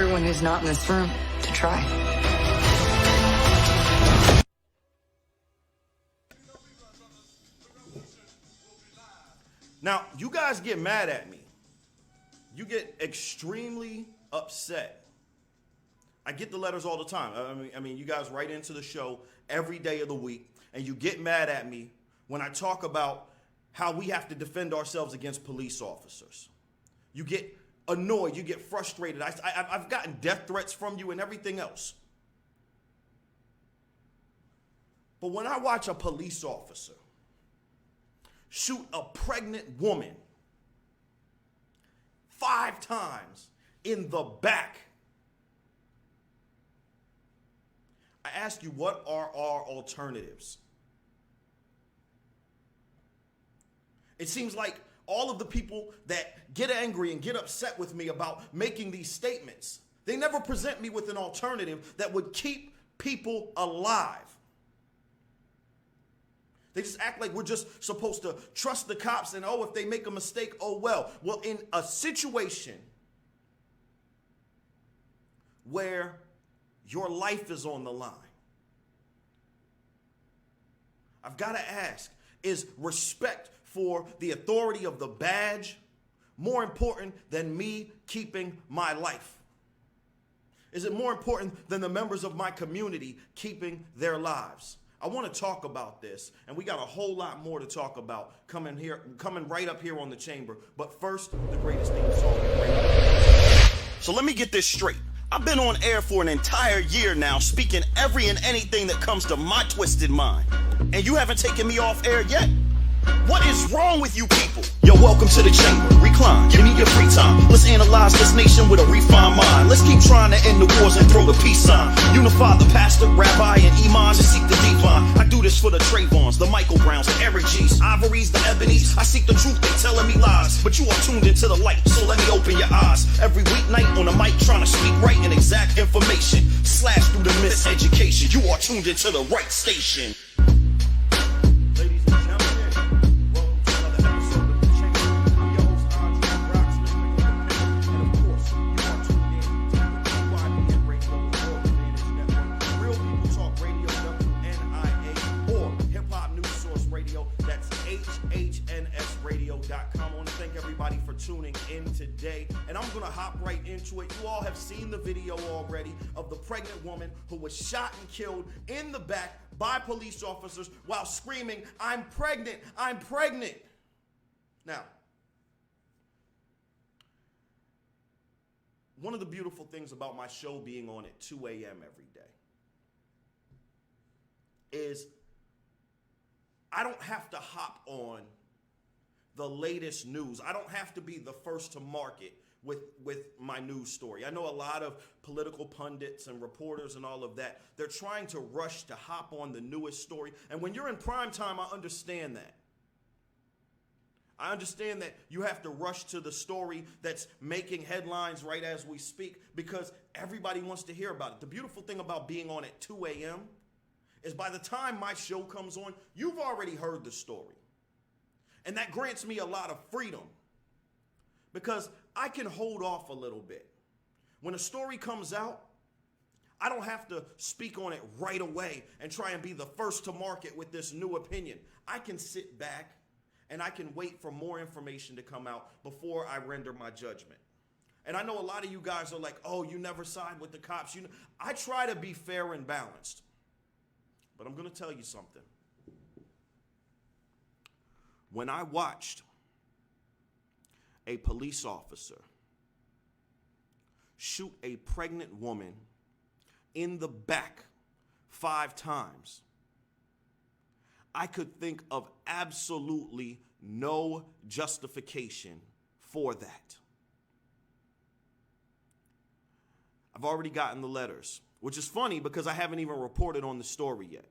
everyone who's not in this room to try. Now, you guys get mad at me. You get extremely upset. I get the letters all the time. I mean, you guys write into the show every day of the week, and you get mad at me when I talk about how we have to defend ourselves against police officers. You get annoyed, you get frustrated. I've gotten death threats from you and everything else. But when I watch a police officer shoot a pregnant woman 5 times in the back, I ask you, what are our alternatives? It seems like all of the people that get angry and get upset with me about making these statements, they never present me with an alternative that would keep people alive. They just act like we're just supposed to trust the cops and, oh, if they make a mistake, oh, well. Well, in a situation where your life is on the line, I've got to ask, is respect for the authority of the badge more important than me keeping my life? Is it more important than the members of my community keeping their lives? I want to talk about this, and we got a whole lot more to talk about coming right up here on the chamber. But first, the greatest theme song. So let me get this straight. I've been on air for an entire year now, speaking every and anything that comes to my twisted mind. And you haven't taken me off air yet? What is wrong with you people? Yo, welcome to the chamber. Recline, give me your free time. Let's analyze this nation with a refined mind. Let's keep trying to end the wars and throw the peace sign. Unify the pastor, rabbi, and imams and seek the divine. I do this for the Trayvons, the Michael Browns, the Eric G's, Ivories, the Ebonies. I seek the truth, they telling me lies. But you are tuned into the light, so let me open your eyes. Every weeknight on the mic, trying to speak right and exact information. Slash through the miseducation. You are tuned into the right station. Tuning in today, and I'm gonna hop right into it. You all have seen the video already of the pregnant woman who was shot and killed in the back by police officers while screaming, "I'm pregnant, I'm pregnant." Now, one of the beautiful things about my show being on at 2 a.m. every day is I don't have to hop on the latest news. I don't have to be the first to market with my news story. I know a lot of political pundits and reporters and all of that. They're trying to rush to hop on the newest story. And when you're in prime time, I understand that. I understand that you have to rush to the story that's making headlines right as we speak because everybody wants to hear about it. The beautiful thing about being on at 2 a.m. is by the time my show comes on, you've already heard the story. And that grants me a lot of freedom because I can hold off a little bit. When a story comes out, I don't have to speak on it right away and try and be the first to market with this new opinion. I can sit back and I can wait for more information to come out before I render my judgment. And I know a lot of you guys are like, oh, you never side with the cops. I try to be fair and balanced. But I'm going to tell you something. When I watched a police officer shoot a pregnant woman in the back 5 times, I could think of absolutely no justification for that. I've already gotten the letters, which is funny because I haven't even reported on the story yet.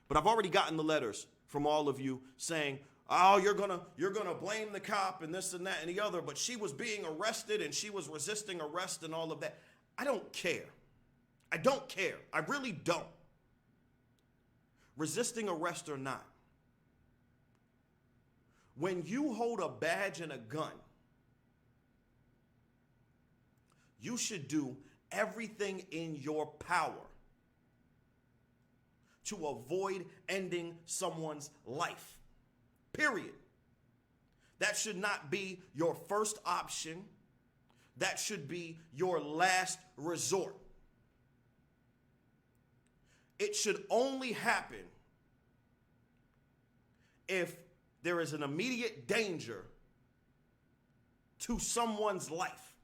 But I've already gotten the letters from all of you saying, oh, you're gonna blame the cop and this and that and the other, but she was being arrested and she was resisting arrest and all of that. I don't care. I don't care. I really don't. Resisting arrest or not. When you hold a badge and a gun you should do everything in your power to avoid ending someone's life. Period. That should not be your first option. That should be your last resort. It should only happen if there is an immediate danger to someone's life.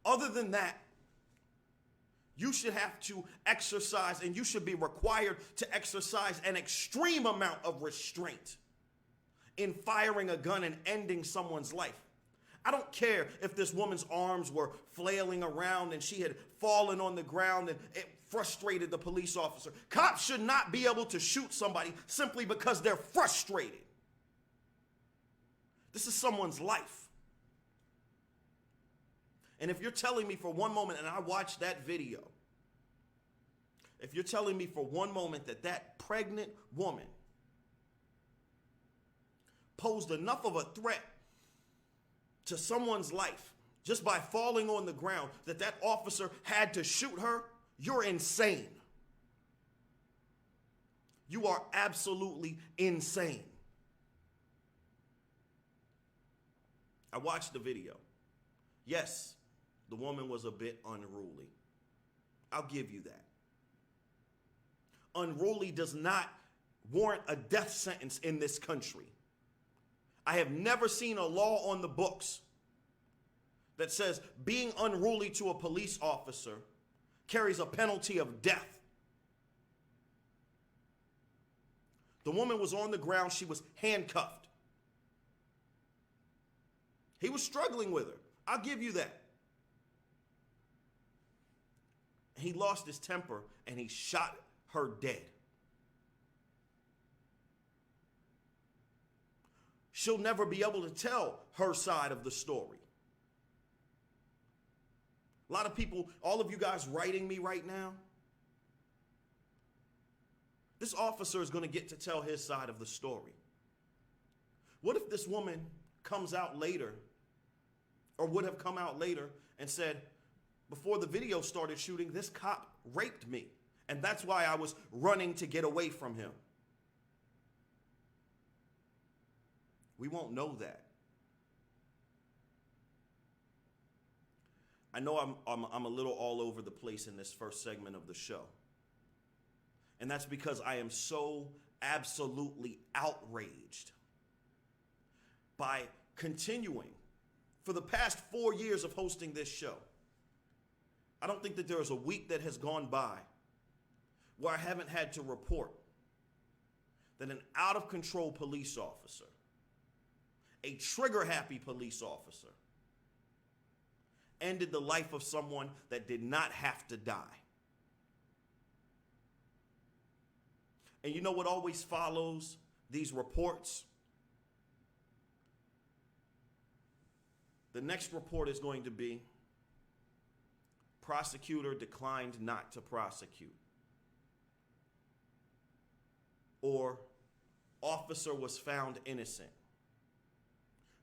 Other than that, you should have to exercise, and you should be required to exercise an extreme amount of restraint in firing a gun and ending someone's life. I don't care if this woman's arms were flailing around and she had fallen on the ground and it frustrated the police officer. Cops should not be able to shoot somebody simply because they're frustrated. This is someone's life. And if you're telling me for one moment, and I watched that video, if you're telling me for one moment that that pregnant woman posed enough of a threat to someone's life just by falling on the ground that that officer had to shoot her, you're insane. You are absolutely insane. I watched the video. Yes, the woman was a bit unruly. I'll give you that. Unruly does not warrant a death sentence in this country. I have never seen a law on the books that says being unruly to a police officer carries a penalty of death. The woman was on the ground. She was handcuffed. He was struggling with her. I'll give you that. He lost his temper and he shot her dead. She'll never be able to tell her side of the story. A lot of people, all of you guys writing me right now, this officer is going to get to tell his side of the story. What if this woman comes out later, or would have come out later and said, before the video started shooting, this cop raped me, and that's why I was running to get away from him? We won't know that. I know I'm a little all over the place in this first segment of the show. And that's because I am so absolutely outraged by continuing for the past 4 years of hosting this show. I don't think that there is a week that has gone by where I haven't had to report that an out-of-control police officer, a trigger-happy police officer, ended the life of someone that did not have to die. And you know what always follows these reports? The next report is going to be, prosecutor declined not to prosecute. Or, officer was found innocent.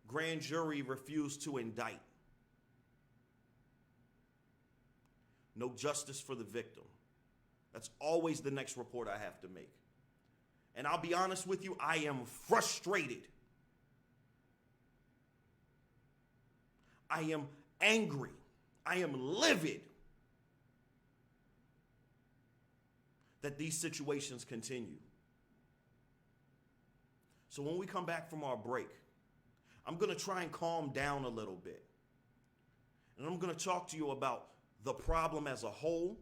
Grand jury refused to indict. No justice for the victim. That's always the next report I have to make. And I'll be honest with you, I am frustrated. I am angry. I am livid that these situations continue. So when we come back from our break, I'm going to try and calm down a little bit. And I'm going to talk to you about the problem as a whole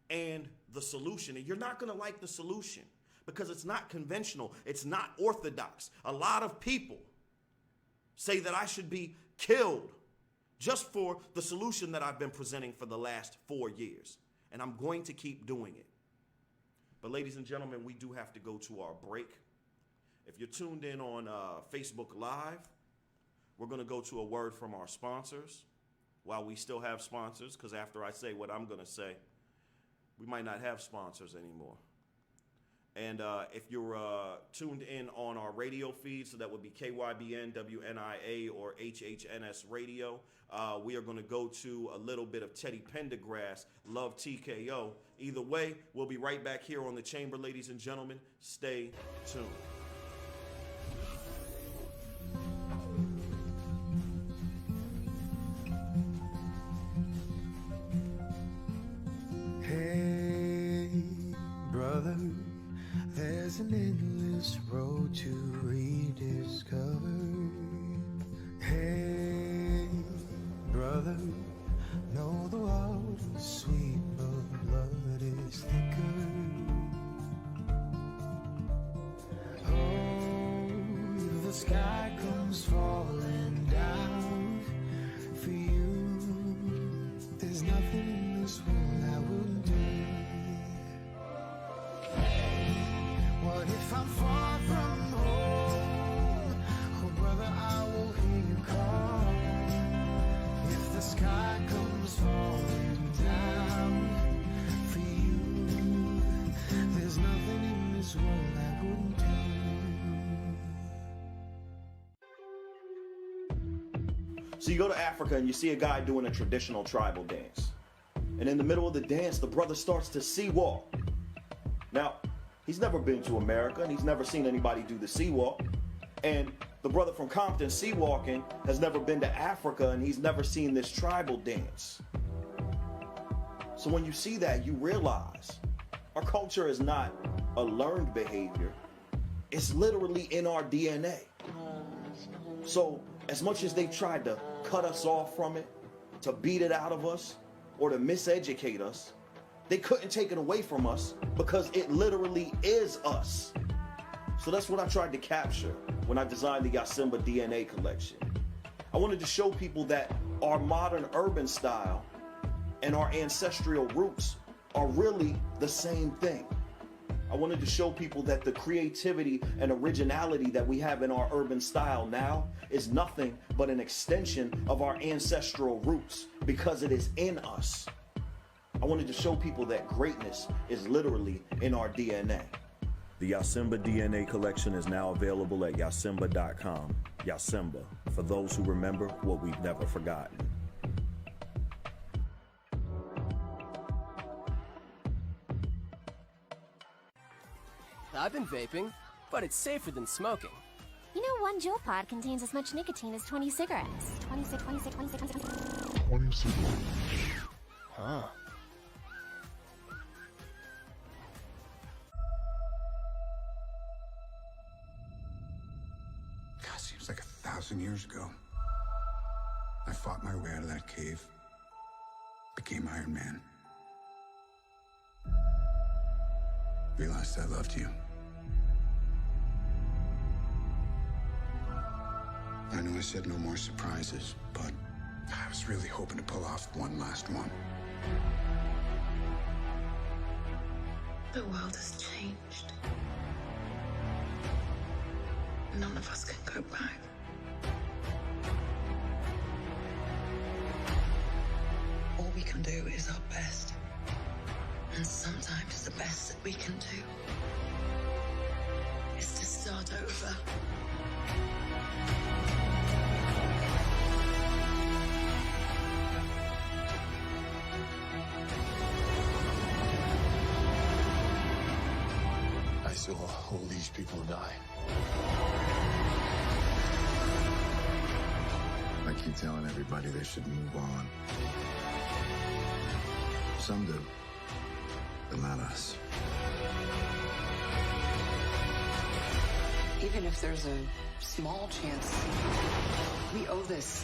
and the solution. And you're not going to like the solution because it's not conventional. It's not orthodox. A lot of people say that I should be killed just for the solution that I've been presenting for the last 4 years. And I'm going to keep doing it. But ladies and gentlemen, we do have to go to our break. If you're tuned in on Facebook Live, we're going to go to a word from our sponsors while we still have sponsors, because after I say what I'm going to say, we might not have sponsors anymore. And if you're tuned in on our radio feed, so that would be KYBN, WNIA, or HHNS Radio, we are going to go to a little bit of Teddy Pendergrass, Love TKO. Either way, we'll be right back here on The Chamber, ladies and gentlemen. Stay tuned. Hey, brother, there's an endless road to rediscover. Hey, brother, know the world is sweet, but blood is thicker. Oh, the sky comes falling down for you. There's nothing in this world I wouldn't do. What if I'm far from home? Oh, brother, I will hear you call. If the sky comes falling down for you, there's nothing in this world I wouldn't do. So you go to Africa and you see a guy doing a traditional tribal dance. And in the middle of the dance, the brother starts to sea walk. Now, he's never been to America and he's never seen anybody do the sea walk. And the brother from Compton, sea walking, has never been to Africa and he's never seen this tribal dance. So when you see that, you realize our culture is not a learned behavior. It's literally in our DNA. So as much as they tried to cut us off from it, to beat it out of us, or to miseducate us, they couldn't take it away from us because it literally is us. So that's what I tried to capture when I designed the Yasimba DNA collection. I wanted to show people that our modern urban style and our ancestral roots are really the same thing. I wanted to show people that the creativity and originality that we have in our urban style now is nothing but an extension of our ancestral roots because it is in us. I wanted to show people that greatness is literally in our DNA. The Yasimba DNA collection is now available at yasimba.com. Yasimba, for those who remember what we've never forgotten. I've been vaping, but it's safer than smoking. You know, one Juul pod contains as much nicotine as 20 cigarettes. 26. Huh. God, seems like 1,000 years ago. I fought my way out of that cave. Became Iron Man. Realized I loved you. I know I said no more surprises, but I was really hoping to pull off one last one. The world has changed. None of us can go back. All we can do is our best. And sometimes the best that we can do is to start over. I saw all these people die. I keep telling everybody they should move on. Some do, but not us. Even if there's a small chance, we owe this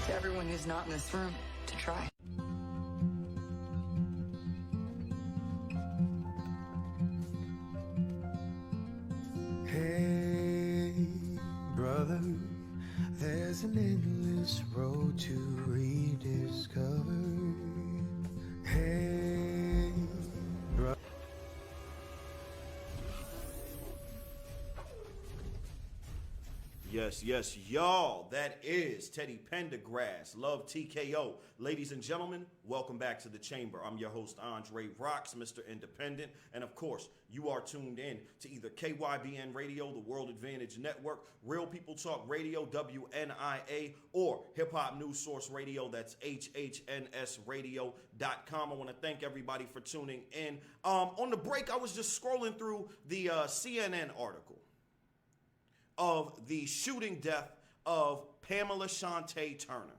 to everyone who's not in this room to try. Hey, brother, there's an endless road to rediscover. Hey, brother. Yeah, Yes, y'all. That is Teddy Pendergrass. Love TKO. Ladies and gentlemen, welcome back to the chamber. I'm your host, Andre Roxx, Mr. Independent. And of course, you are tuned in to either KYBN Radio, the World Advantage Network, Real People Talk Radio, WNIA, or Hip Hop News Source Radio. That's HHNSradio.com. I want to thank everybody for tuning in. On the break, I was just scrolling through the CNN article of the shooting death of Pamela Shantae Turner.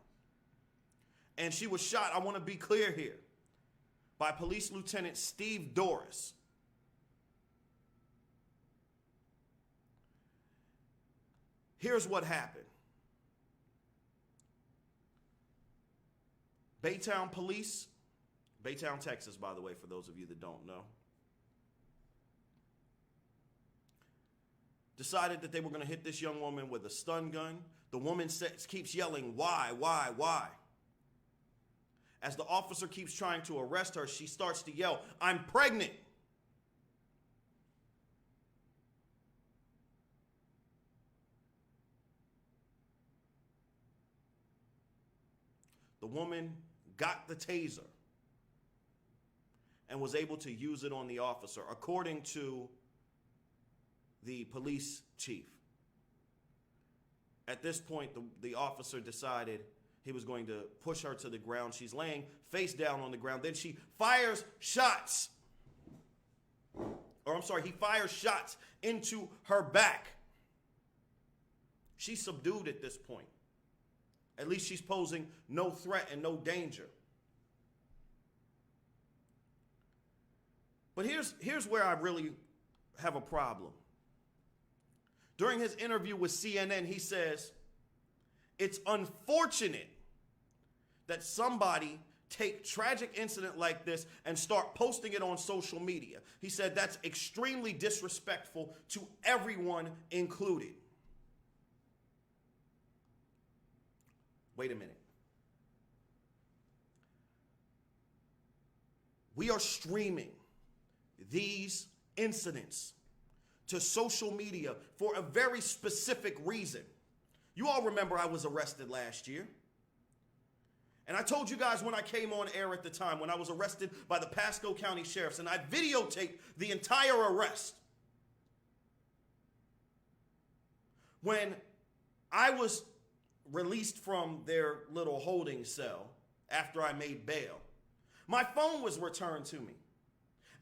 And she was shot, I want to be clear here, by Police Lieutenant Steve Doris. Here's what happened. Baytown Police, Baytown, Texas, by the way, for those of you that don't know, decided that they were going to hit this young woman with a stun gun. The woman keeps yelling, why? As the officer keeps trying to arrest her, she starts to yell, I'm pregnant. The woman got the taser and was able to use it on the officer, according to the police chief. At this point, the officer decided he was going to push her to the ground. She's laying face down on the ground. Then she fires shots. He fires shots into her back. She's subdued at this point. At least she's posing no threat and no danger. But here's where I really have a problem. During his interview with CNN, he says, it's unfortunate that somebody take tragic incident like this and start posting it on social media. He said that's extremely disrespectful to everyone included. Wait a minute. We are streaming these incidents to social media for a very specific reason. You all remember I was arrested last year. And I told you guys when I came on air at the time, when I was arrested by the Pasco County Sheriffs, and I videotaped the entire arrest. When I was released from their little holding cell after I made bail, my phone was returned to me.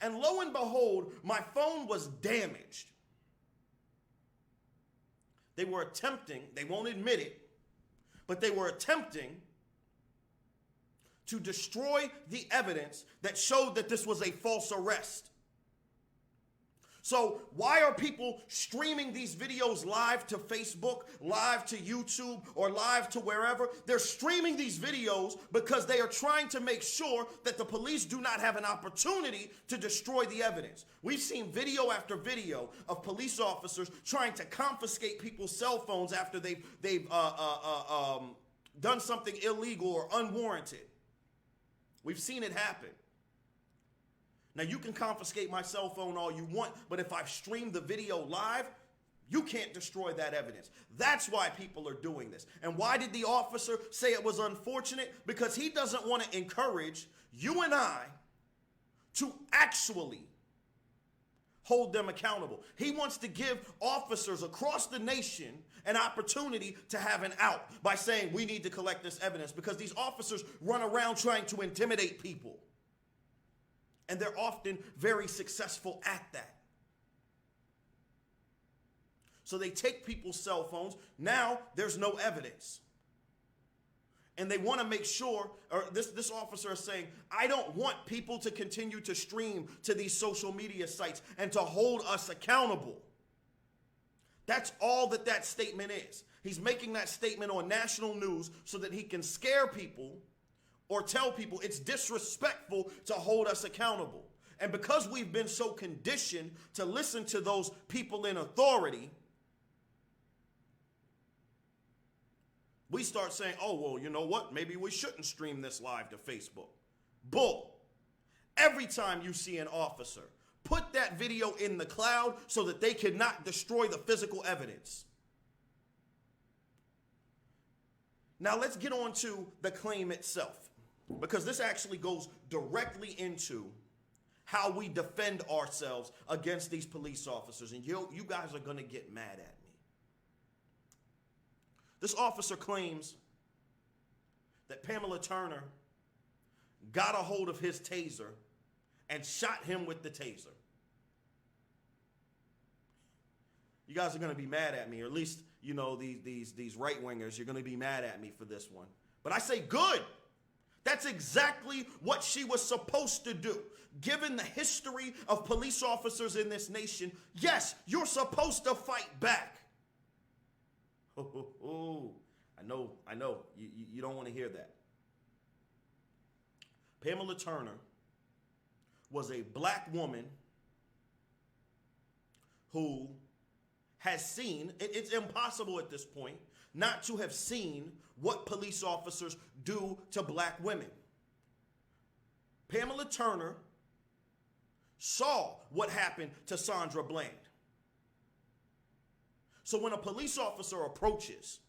And lo and behold, my phone was damaged. They were attempting, they won't admit it, but they were attempting to destroy the evidence that showed that this was a false arrest. So why are people streaming these videos live to Facebook, live to YouTube, or live to wherever? They're streaming these videos because they are trying to make sure that the police do not have an opportunity to destroy the evidence. We've seen video after video of police officers trying to confiscate people's cell phones after they've done something illegal or unwarranted. We've seen it happen. Now, you can confiscate my cell phone all you want, but if I've streamed the video live, you can't destroy that evidence. That's why people are doing this. And why did the officer say it was unfortunate? Because he doesn't want to encourage you and I to actually hold them accountable. He wants to give officers across the nation an opportunity to have an out by saying we need to collect this evidence, because these officers run around trying to intimidate people. And they're often very successful at that. So they take people's cell phones. Now there's no evidence. And they want to make sure, or this officer is saying, I don't want people to continue to stream to these social media sites and to hold us accountable. That's all that statement is. He's making that statement on national news so that he can scare people or tell people it's disrespectful to hold us accountable. And because we've been so conditioned to listen to those people in authority, we start saying, oh, well, you know what? Maybe we shouldn't stream this live to Facebook. Bull. Every time you see an officer, put that video in the cloud so that they cannot destroy the physical evidence. Now let's get on to the claim itself, because this actually goes directly into how we defend ourselves against these police officers. And you guys are going to get mad at me. This officer claims that Pamela Turner got a hold of his taser and shot him with the taser. You guys are going to be mad at me, or at least, you know, these right-wingers, you're going to be mad at me for this one. But I say good. That's exactly what she was supposed to do. Given the history of police officers in this nation, yes, you're supposed to fight back. I know. You don't want to hear that. Pamela Turner was a black woman who has seen, it's impossible at this point not to have seen what police officers do to black women. Pamela Turner saw what happened to Sandra Bland. So when a police officer approaches,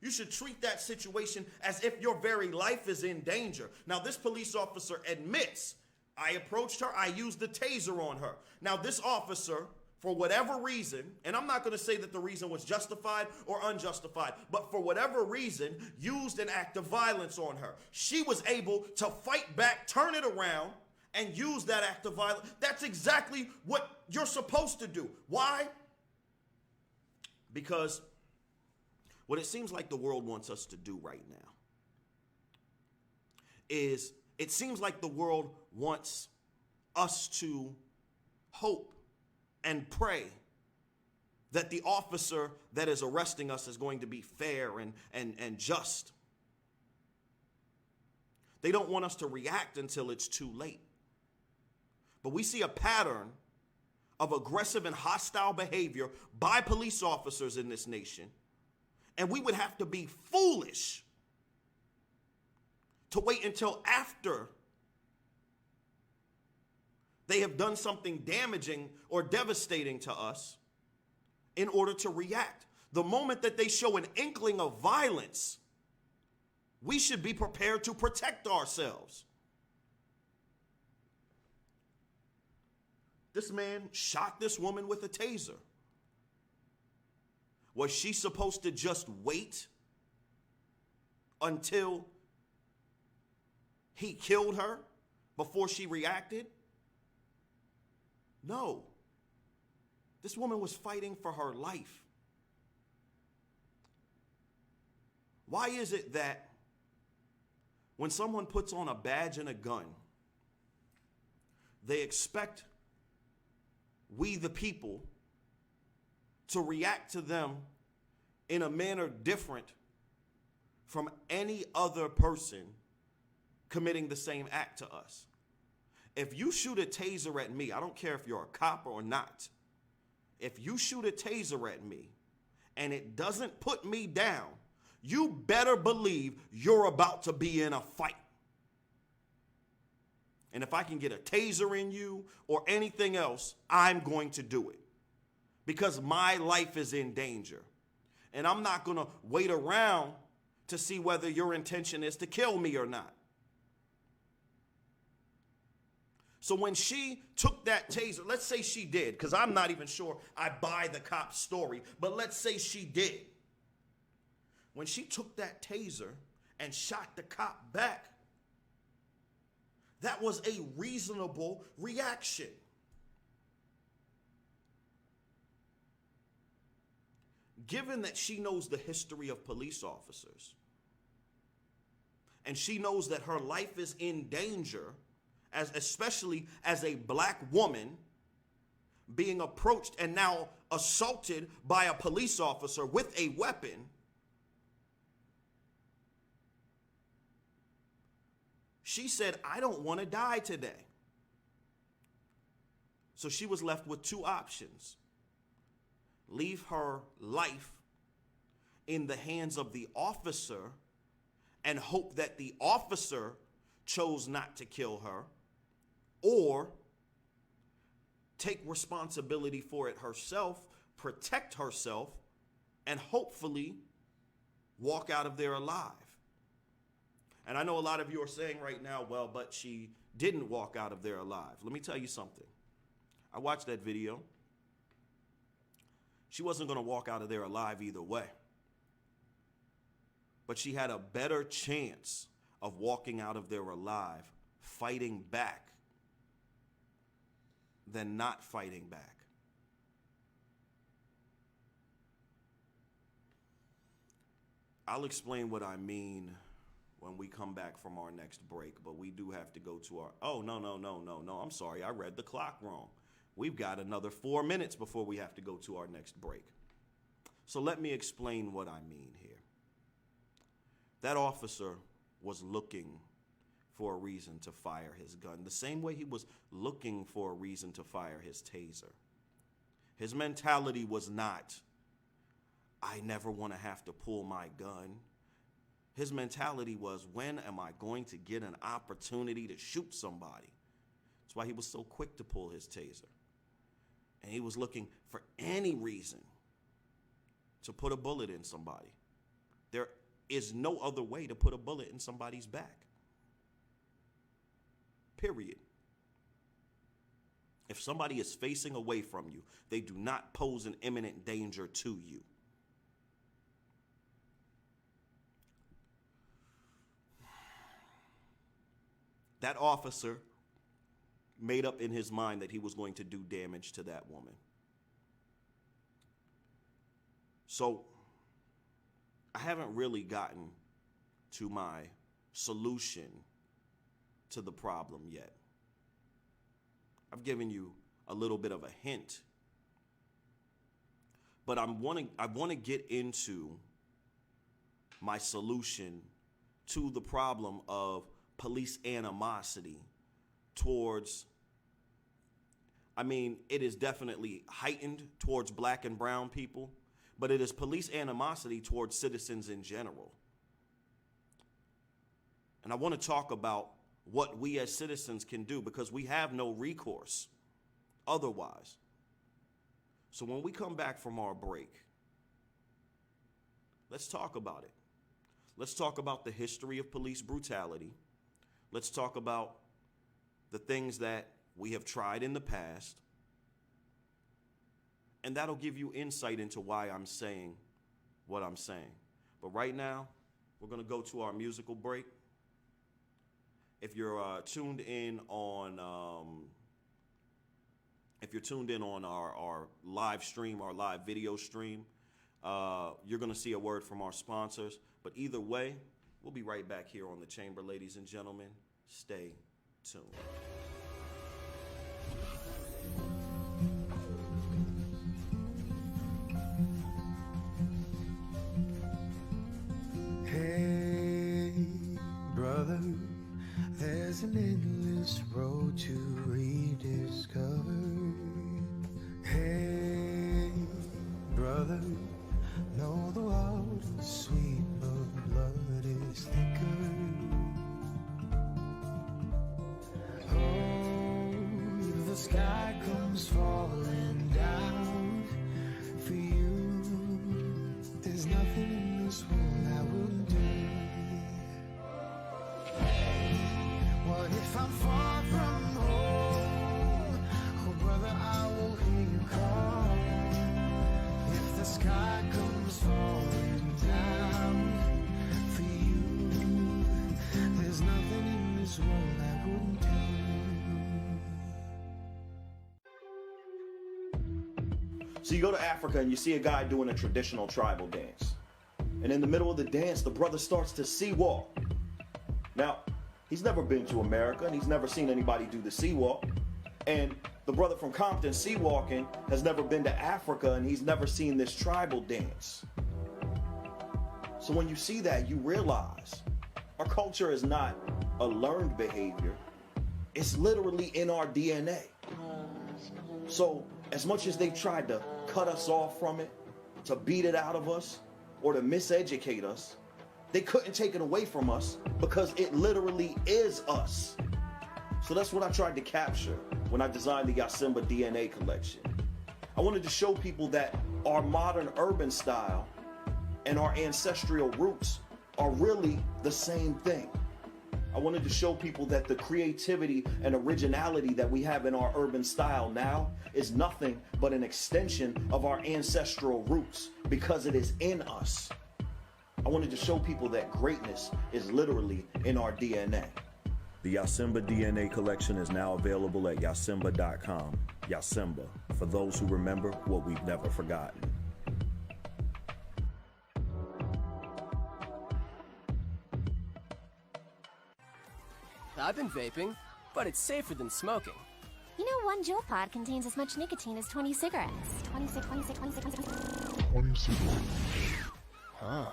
you should treat that situation as if your very life is in danger. Now, this police officer admits, I approached her, I used the taser on her. Now, this officer, for whatever reason, and I'm not going to say that the reason was justified or unjustified, but for whatever reason, used an act of violence on her. She was able to fight back, turn it around, and use that act of violence. That's exactly what you're supposed to do. Why? Because what it seems like the world wants us to do right now is, it seems like the world wants us to hope and pray that the officer that is arresting us is going to be fair and just. They don't want us to react until it's too late. But we see a pattern of aggressive and hostile behavior by police officers in this nation, and we would have to be foolish to wait until after they have done something damaging or devastating to us in order to react. The moment that they show an inkling of violence, we should be prepared to protect ourselves. This man shot this woman with a taser. Was she supposed to just wait until he killed her before she reacted? No. This woman was fighting for her life. Why is it that when someone puts on a badge and a gun, they expect we the people to react to them in a manner different from any other person committing the same act to us? If you shoot a taser at me, I don't care if you're a cop or not. If you shoot a taser at me and it doesn't put me down, you better believe you're about to be in a fight. And if I can get a taser in you or anything else, I'm going to do it, because my life is in danger. And I'm not going to wait around to see whether your intention is to kill me or not. So when she took that taser, let's say she did, because I'm not even sure I buy the cop's story, but let's say she did. When she took that taser and shot the cop back, that was a reasonable reaction. Given that she knows the history of police officers, and she knows that her life is in danger, especially as a black woman being approached and now assaulted by a police officer with a weapon, she said, I don't want to die today. So she was left with two options: leave her life in the hands of the officer and hope that the officer chose not to kill her, or take responsibility for it herself, protect herself, and hopefully walk out of there alive. And I know a lot of you are saying right now, well, but she didn't walk out of there alive. Let me tell you something. I watched that video. She wasn't going to walk out of there alive either way. But she had a better chance of walking out of there alive, fighting back, than not fighting back. I'll explain what I mean when we come back from our next break, but we do have to go to our, oh, no, I'm sorry, I read the clock wrong. We've got another 4 minutes before we have to go to our next break. So let me explain what I mean here. That officer was looking for a reason to fire his gun, the same way he was looking for a reason to fire his taser. His mentality was not, I never want to have to pull my gun. His mentality was, when am I going to get an opportunity to shoot somebody? That's why he was so quick to pull his taser. And he was looking for any reason to put a bullet in somebody. There is no other way to put a bullet in somebody's back. Period. If somebody is facing away from you, they do not pose an imminent danger to you. That officer made up in his mind that he was going to do damage to that woman. So I haven't really gotten to my solution to the problem yet. I've given you a little bit of a hint, but I want to get into my solution to the problem of police animosity towards, it is definitely heightened towards black and brown people, but it is police animosity towards citizens in general. And I want to talk about what we as citizens can do, because we have no recourse otherwise. So when we come back from our break, let's talk about it. Let's talk about the history of police brutality. Let's talk about the things that we have tried in the past. And that'll give you insight into why I'm saying what I'm saying. But right now, we're going to go to our musical break. If you're tuned in on our live stream, our live video stream, you're going to see a word from our sponsors. But either way, we'll be right back here on The Chamber, ladies and gentlemen. Stay tuned. Hey, brother, there's an endless road to rediscover. Hey, brother, know the wild and sweet of blood is thicker. Oh, the sky comes falling down for you. There's nothing in this world I wouldn't do. What if I'm far from home? Oh, brother, I will hear you call. If the sky comes falling down for you, there's nothing in this world I wouldn't do. So you go to Africa and you see a guy doing a traditional tribal dance. And in the middle of the dance, the brother starts to sea walk. Now, he's never been to America and he's never seen anybody do the sea walk. And the brother from Compton sea walking has never been to Africa and he's never seen this tribal dance. So when you see that, you realize our culture is not a learned behavior. It's literally in our DNA. So as much as they've tried to cut us off from it, to beat it out of us, or to miseducate us, they couldn't take it away from us because it literally is us. So that's what I tried to capture when I designed the Yasimba DNA collection. I wanted to show people that our modern urban style and our ancestral roots are really the same thing. I wanted to show people that the creativity and originality that we have in our urban style now is nothing but an extension of our ancestral roots because it is in us. I wanted to show people that greatness is literally in our DNA. The Yasimba DNA collection is now available at yasimba.com. Yasimba, for those who remember what we've never forgotten. I've been vaping, but it's safer than smoking. You know, one Juul pod contains as much nicotine as 20 cigarettes. 26. Huh.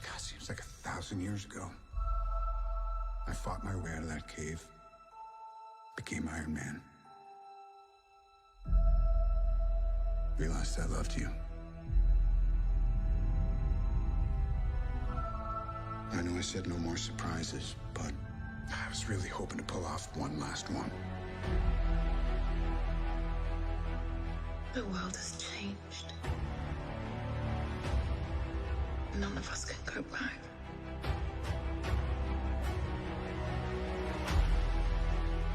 God, seems like 1,000 years ago. I fought my way out of that cave, became Iron Man. Realized I loved you. I know I said no more surprises, but I was really hoping to pull off one last one. The world has changed. None of us can go back.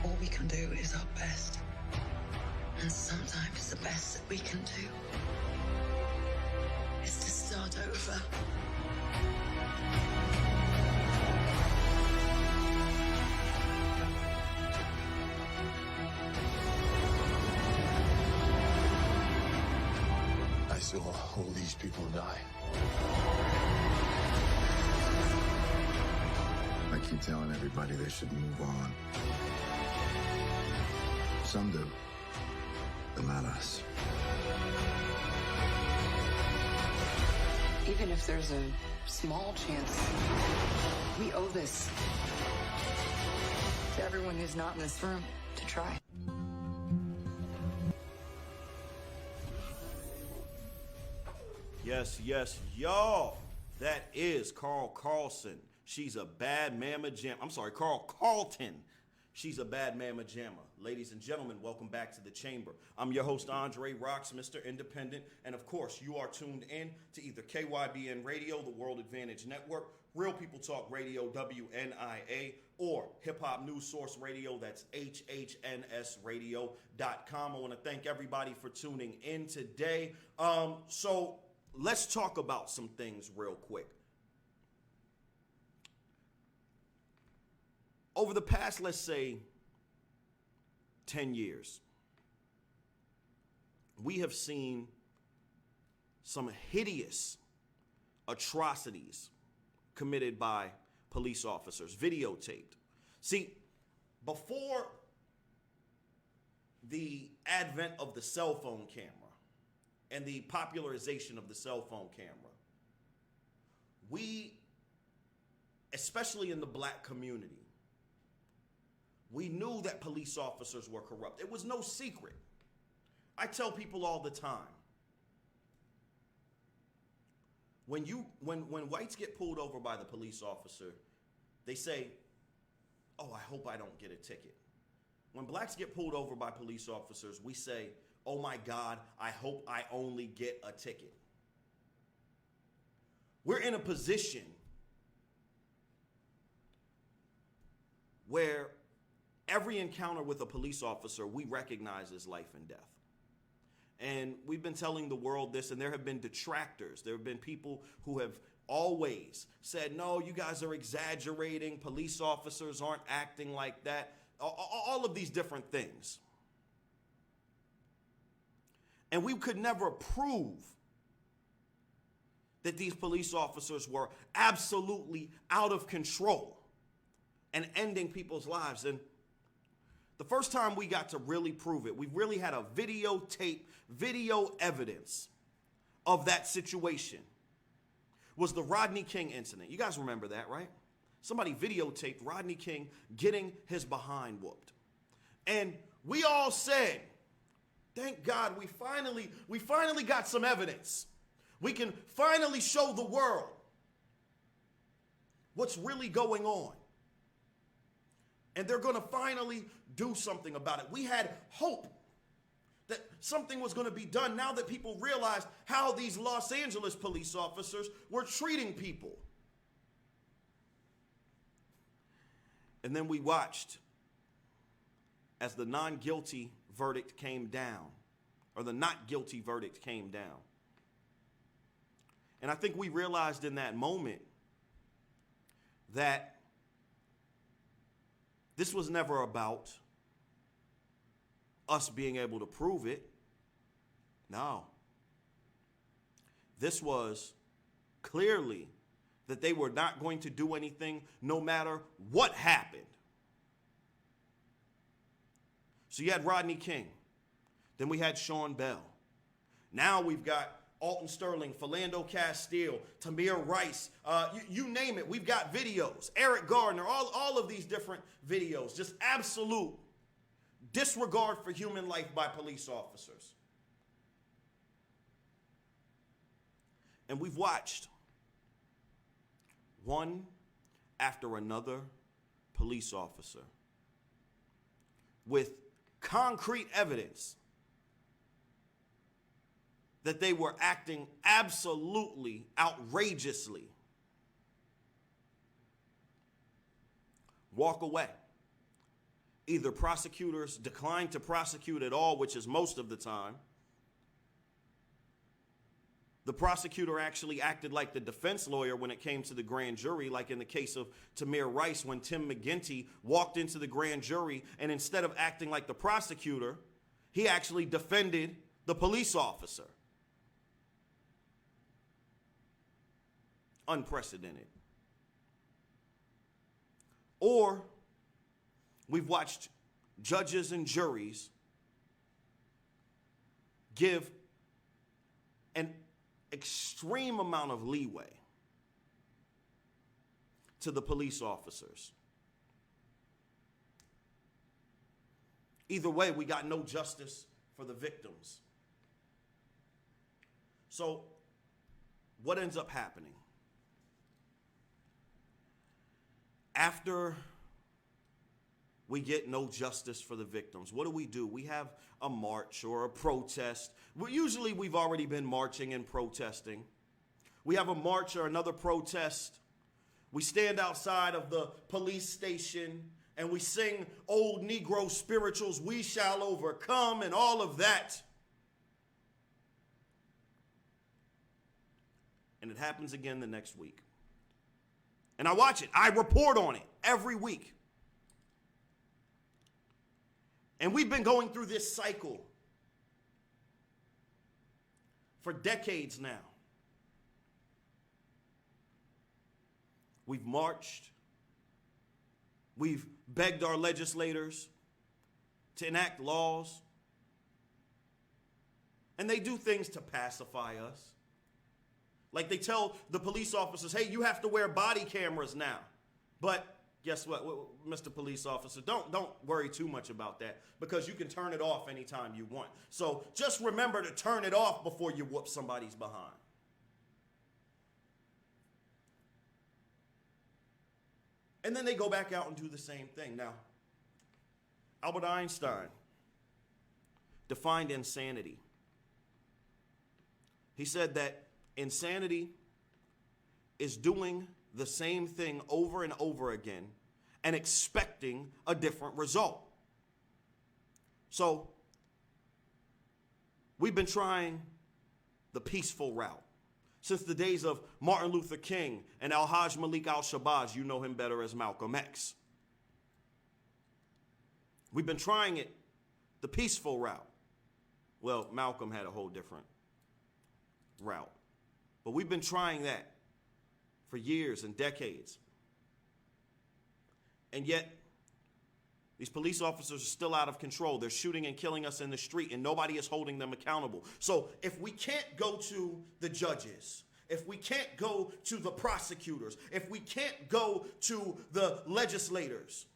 All we can do is our best. And sometimes the best that we can do is to start over. I saw all these people die. I keep telling everybody they should move on. Some do, but not us. Even if there's a small chance, we owe this to everyone who's not in this room to try. Yes, y'all. That is Carl Carlson. She's a bad mamma jam. I'm sorry, Carl Carlton. She's a bad mamma jamma. Ladies and gentlemen, welcome back to the chamber. I'm your host, Andre Roxx, Mr. Independent. And of course, you are tuned in to either KYBN Radio, the World Advantage Network, Real People Talk Radio, WNIA, or Hip Hop News Source Radio, that's HHNSradio.com. I want to thank everybody for tuning in today. So let's talk about some things real quick. Over the past, let's say, 10 years, we have seen some hideous atrocities committed by police officers, videotaped. See, before the advent of the cell phone camera and the popularization of the cell phone camera, we, especially in the black community, we knew that police officers were corrupt. It was no secret. I tell people all the time, when whites get pulled over by the police officer, they say, "Oh, I hope I don't get a ticket." When blacks get pulled over by police officers, we say, "Oh my God, I hope I only get a ticket." We're in a position where every encounter with a police officer we recognize as life and death. And we've been telling the world this, and there have been detractors. There have been people who have always said, "No, you guys are exaggerating. Police officers aren't acting like that." All of these different things. And we could never prove that these police officers were absolutely out of control and ending people's lives. And the first time we got to really prove it, we really had a videotape, video evidence of that situation, was the Rodney King incident. You guys remember that, right? Somebody videotaped Rodney King getting his behind whooped. And we all said, thank God we finally got some evidence. We can finally show the world what's really going on. And they're going to finally do something about it. We had hope that something was going to be done now that people realized how these Los Angeles police officers were treating people. And then we watched as the non-guilty verdict came down, or the not guilty verdict came down. And I think we realized in that moment that this was never about us being able to prove it. No. This was clearly that they were not going to do anything no matter what happened. So you had Rodney King. Then we had Sean Bell. Now we've got Alton Sterling, Philando Castile, Tamir Rice, you name it. We've got videos. Eric Gardner, all of these different videos. Just absolute disregard for human life by police officers. And we've watched one after another police officer with concrete evidence that they were acting absolutely outrageously walk away. Either prosecutors decline to prosecute at all, which is most of the time. The prosecutor actually acted like the defense lawyer when it came to the grand jury, like in the case of Tamir Rice, when Tim McGinty walked into the grand jury, and instead of acting like the prosecutor, he actually defended the police officer. Unprecedented. Or we've watched judges and juries give an extreme amount of leeway to the police officers. Either way, we got no justice for the victims. So what ends up happening? After we get no justice for the victims, what do? We have a march or a protest. Usually we've already been marching and protesting. We have a march or another protest. We stand outside of the police station and we sing old Negro spirituals, "We shall overcome," and all of that. And it happens again the next week. And I watch it. I report on it every week. And we've been going through this cycle for decades now. We've marched. We've begged our legislators to enact laws. And they do things to pacify us. Like they tell the police officers, hey, you have to wear body cameras now. But guess what, Mr. Police Officer, don't worry too much about that, because you can turn it off anytime you want. So just remember to turn it off before you whoop somebody's behind. And then they go back out and do the same thing. Now, Albert Einstein defined insanity. He said that insanity is doing the same thing over and over again and expecting a different result. So we've been trying the peaceful route since the days of Martin Luther King and Al-Hajj Malik al-Shabazz. You know him better as Malcolm X. We've been trying it the peaceful route. Well, Malcolm had a whole different route. But we've been trying that for years and decades. And yet, these police officers are still out of control. They're shooting and killing us in the street, and nobody is holding them accountable. So if we can't go to the judges, if we can't go to the prosecutors, if we can't go to the legislators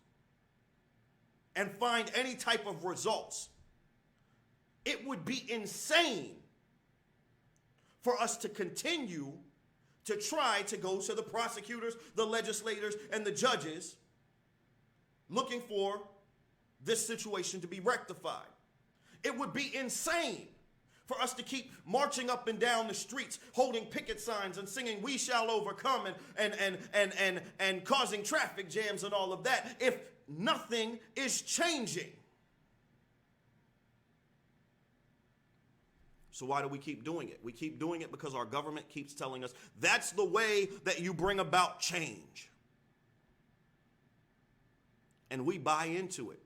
and find any type of results, it would be insane for us to continue to try to go to the prosecutors, the legislators, and the judges looking for this situation to be rectified. It would be insane for us to keep marching up and down the streets, holding picket signs and singing "We Shall Overcome" and causing traffic jams and all of that if nothing is changing. So why do we keep doing it? We keep doing it because our government keeps telling us that's the way that you bring about change. And we buy into it.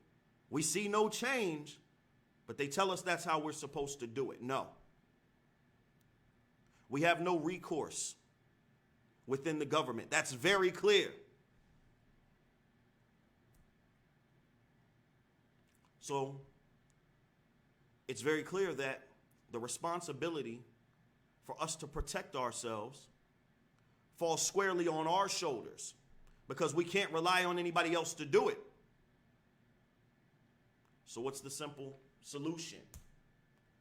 We see no change, but they tell us that's how we're supposed to do it. No. We have no recourse within the government. That's very clear. So it's very clear that the responsibility for us to protect ourselves falls squarely on our shoulders because we can't rely on anybody else to do it. So what's the simple solution?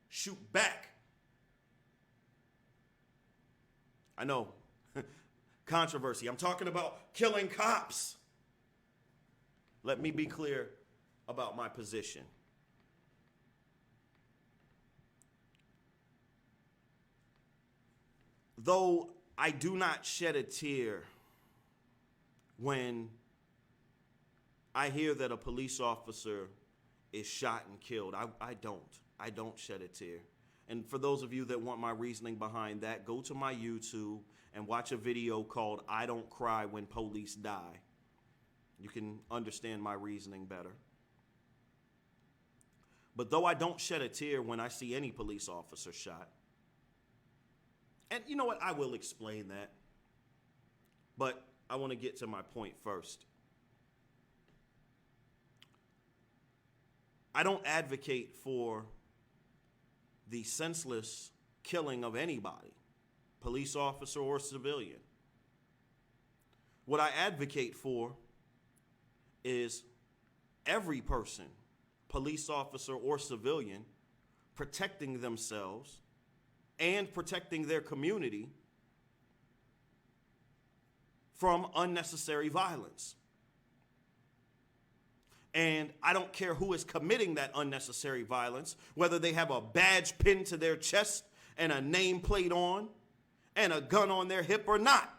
Shoot back. I know, controversy. I'm talking about killing cops. Let me be clear about my position. Though I do not shed a tear when I hear that a police officer is shot and killed, I don't shed a tear. And for those of you that want my reasoning behind that, go to my YouTube and watch a video called "I Don't Cry When Police Die." You can understand my reasoning better. But though I don't shed a tear when I see any police officer shot, and you know what? I will explain that. But I want to get to my point first. I don't advocate for the senseless killing of anybody, police officer or civilian. What I advocate for is every person, police officer or civilian, protecting themselves and protecting their community from unnecessary violence. And I don't care who is committing that unnecessary violence, whether they have a badge pinned to their chest and a nameplate on and a gun on their hip or not.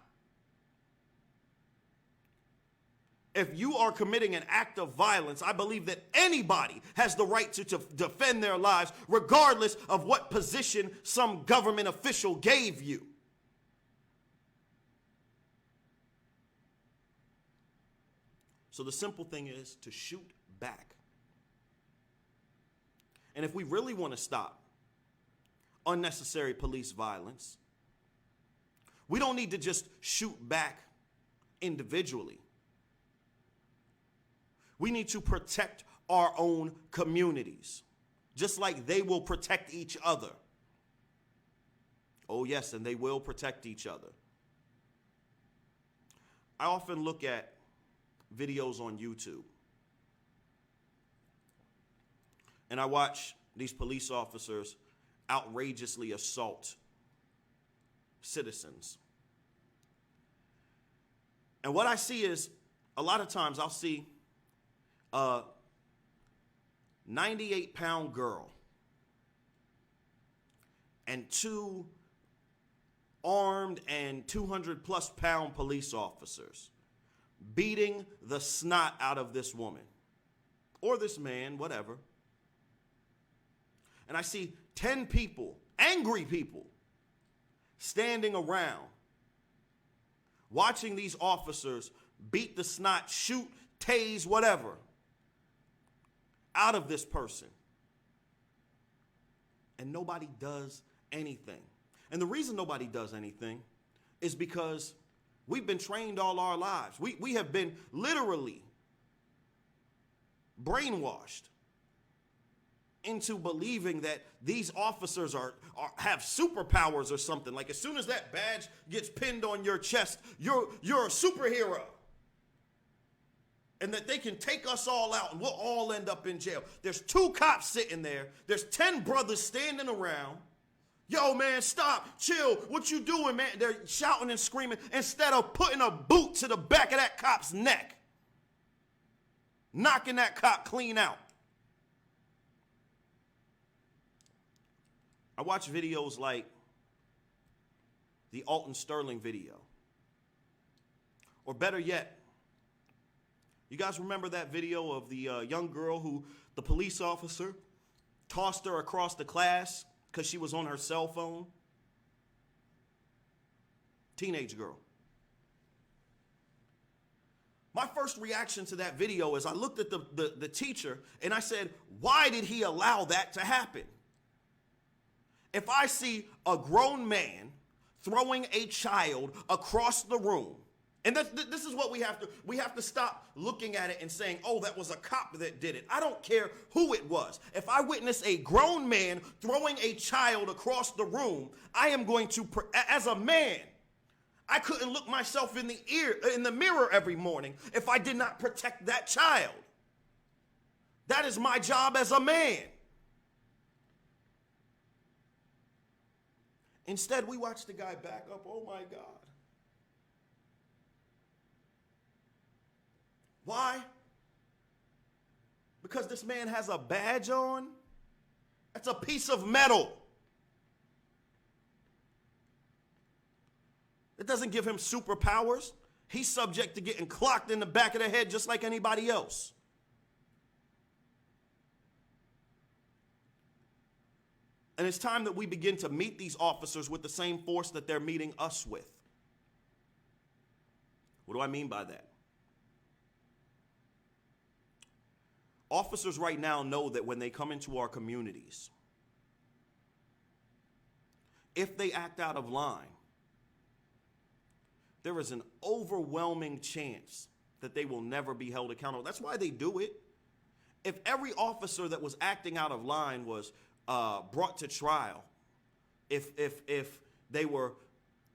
If you are committing an act of violence, I believe that anybody has the right to defend their lives, regardless of what position some government official gave you. So the simple thing is to shoot back. And if we really want to stop unnecessary police violence, we don't need to just shoot back individually. We need to protect our own communities, just like they will protect each other. Oh yes, and they will protect each other. I often look at videos on YouTube, and I watch these police officers outrageously assault citizens. And what I see is, a lot of times I'll see a 98-pound girl and two armed and 200-plus pound police officers beating the snot out of this woman or this man, whatever. And I see 10 people, angry people, standing around watching these officers beat the snot, shoot, tase, whatever, out of this person. And nobody does anything. And the reason nobody does anything is because we've been trained all our lives. We have been literally brainwashed into believing that these officers have superpowers or something. Like, as soon as that badge gets pinned on your chest, you're a superhero. And that they can take us all out and we'll all end up in jail. There's 2 cops sitting there. There's 10 brothers standing around. Yo, man, stop, chill. What you doing, man? They're shouting and screaming instead of putting a boot to the back of that cop's neck. knocking that cop clean out. I watch videos like the Alton Sterling video. Or better yet, you guys remember that video of the young girl who the police officer tossed her across the class because she was on her cell phone? Teenage girl. My first reaction to that video is I looked at the teacher and I said, why did he allow that to happen? If I see a grown man throwing a child across the room, and this is what we have to stop looking at it and saying, oh, that was a cop that did it. I don't care who it was. If I witness a grown man throwing a child across the room, I am going to, as a man, I couldn't look myself in the mirror every morning if I did not protect that child. That is my job as a man. Instead, we watch the guy back up. Oh my God. Why? Because this man has a badge on? That's a piece of metal. It doesn't give him superpowers. He's subject to getting clocked in the back of the head just like anybody else. And it's time that we begin to meet these officers with the same force that they're meeting us with. What do I mean by that? Officers right now know that when they come into our communities, if they act out of line, there is an overwhelming chance that they will never be held accountable. That's why they do it. If every officer that was acting out of line was brought to trial, if they were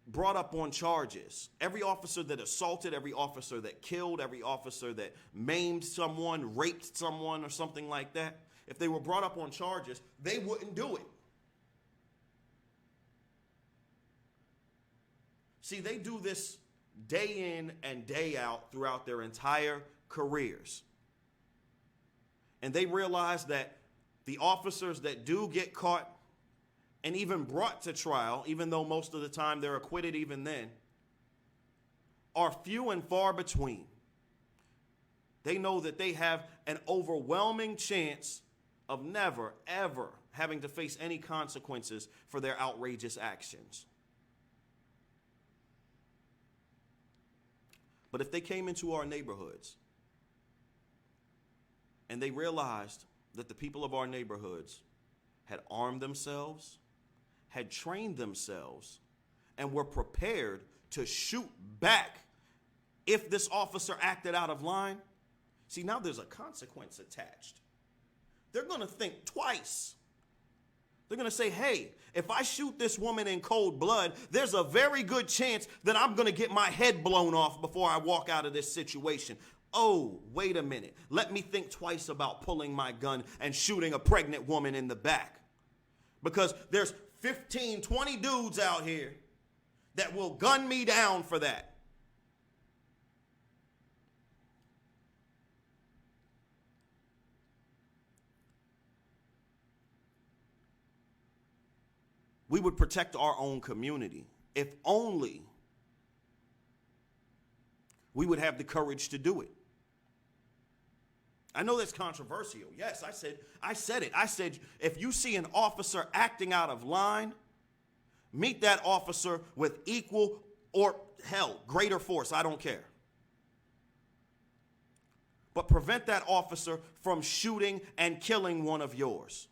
brought up on charges, every officer that assaulted, every officer that killed, every officer that maimed someone, raped someone or something like that, if they were brought up on charges, they wouldn't do it. See, they do this day in and day out throughout their entire careers. And they realize that the officers that do get caught and even brought to trial, even though most of the time they're acquitted even then, are few and far between. They know that they have an overwhelming chance of never, ever having to face any consequences for their outrageous actions. But if they came into our neighborhoods and they realized that the people of our neighborhoods had armed themselves, had trained themselves, and were prepared to shoot back if this officer acted out of line, see, now there's a consequence attached. They're going to think twice. They're going to say, hey, if I shoot this woman in cold blood, there's a very good chance that I'm going to get my head blown off before I walk out of this situation. Oh, wait a minute. Let me think twice about pulling my gun and shooting a pregnant woman in the back. Because there's 15, 20 dudes out here that will gun me down for that. We would protect our own community if only we would have the courage to do it. I know that's controversial. Yes, I said it. I said, if you see an officer acting out of line, meet that officer with equal or, hell, greater force. I don't care. But prevent that officer from shooting and killing one of yours.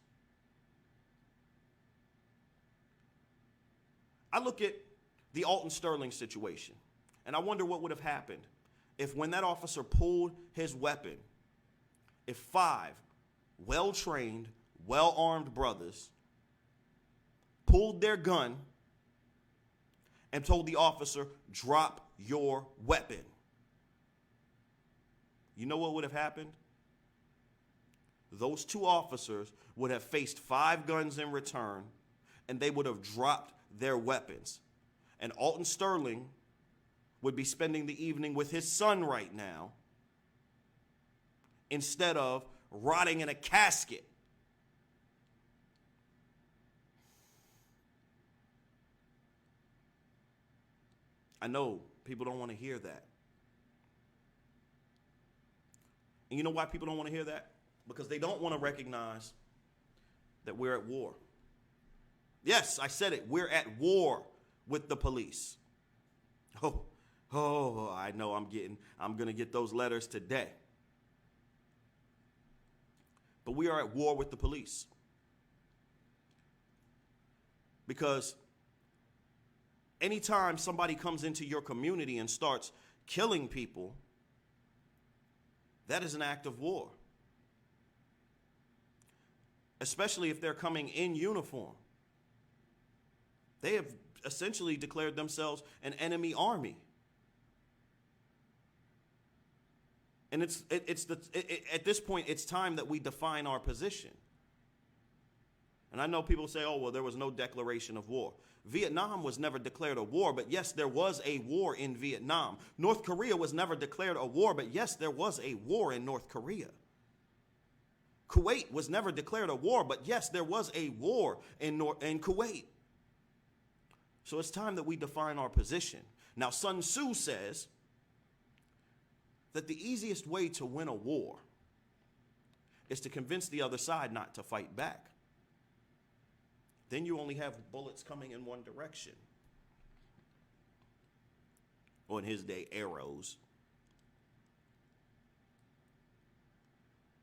I look at the Alton Sterling situation, and I wonder what would have happened if when that officer pulled his weapon, if 5 well-trained, well-armed brothers pulled their gun and told the officer, drop your weapon. You know what would have happened? Those 2 officers would have faced 5 guns in return, and they would have dropped their weapons. And Alton Sterling would be spending the evening with his son right now instead of rotting in a casket. I know people don't want to hear that. And you know why people don't want to hear that? Because they don't want to recognize that we're at war. Yes, I said it. We're at war with the police. Oh, I know I'm going to get those letters today. But we are at war with the police. Because anytime somebody comes into your community and starts killing people, that is an act of war. Especially if they're coming in uniform. They have essentially declared themselves an enemy army. And at this point, it's time that we define our position. And I know people say, oh, well, there was no declaration of war. Vietnam was never declared a war, but yes, there was a war in Vietnam. North Korea was never declared a war, but yes, there was a war in North Korea. Kuwait was never declared a war, but yes, there was a war in Kuwait. So it's time that we define our position. Now, Sun Tzu says that the easiest way to win a war is to convince the other side not to fight back. Then you only have bullets coming in one direction. Or in his day, arrows.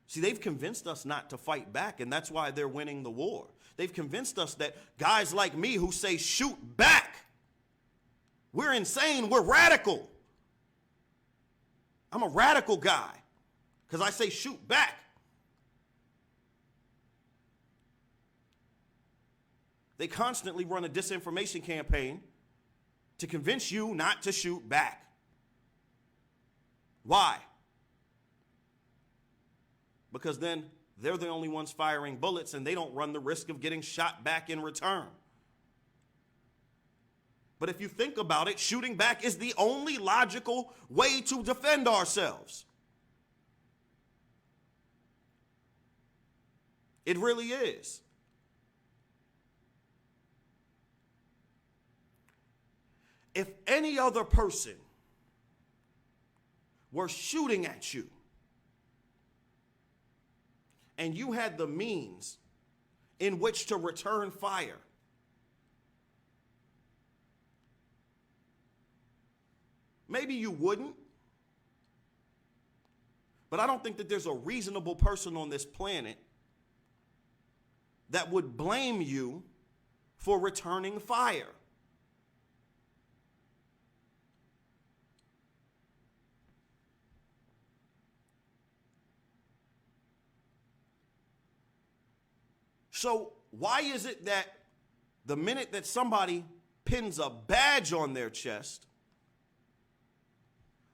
See, they've convinced us not to fight back, and that's why they're winning the war. They've convinced us that guys like me who say shoot back, we're insane, we're radical. I'm a radical guy because I say shoot back. They constantly run a disinformation campaign to convince you not to shoot back. Why? Because then they're the only ones firing bullets and they don't run the risk of getting shot back in return. But if you think about it, shooting back is the only logical way to defend ourselves. It really is. If any other person were shooting at you and you had the means in which to return fire, maybe you wouldn't. But I don't think that there's a reasonable person on this planet that would blame you for returning fire. So why is it that the minute that somebody pins a badge on their chest,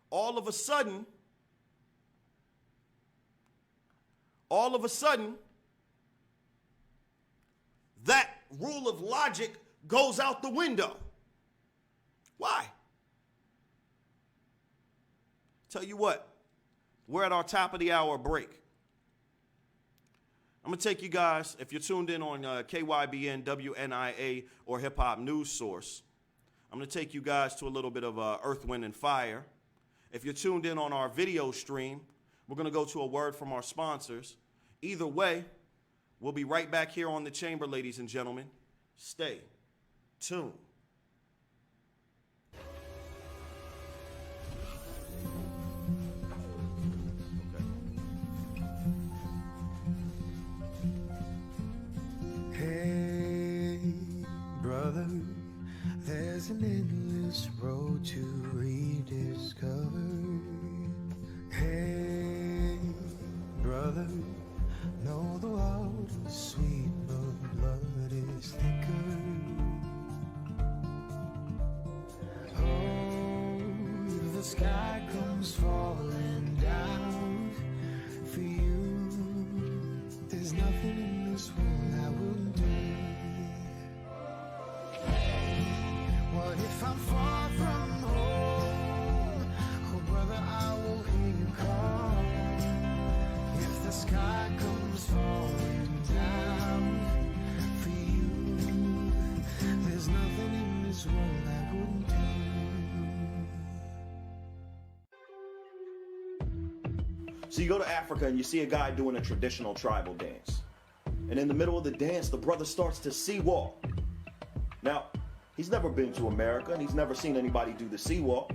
all of a sudden, that rule of logic goes out the window? Why? Tell you what, we're at our top of the hour break. I'm going to take you guys, if you're tuned in on KYBN, WNIA, or Hip Hop News Source, I'm going to take you guys to a little bit of Earth, Wind, and Fire. If you're tuned in on our video stream, we're going to go to a word from our sponsors. Either way, we'll be right back here on The Chamber, ladies and gentlemen. Stay tuned. Hey, brother, there's an endless road to rediscover. Hey, brother, know the water's sweet, but blood is thicker. Oh, the sky comes falling down for you. There's nothing in this world I wouldn't do. What if I'm far from home? Oh, brother, I will hear you call. So you go to Africa and you see a guy doing a traditional tribal dance. And in the middle of the dance, the brother starts to sea walk. Now, he's never been to America and he's never seen anybody do the sea walk.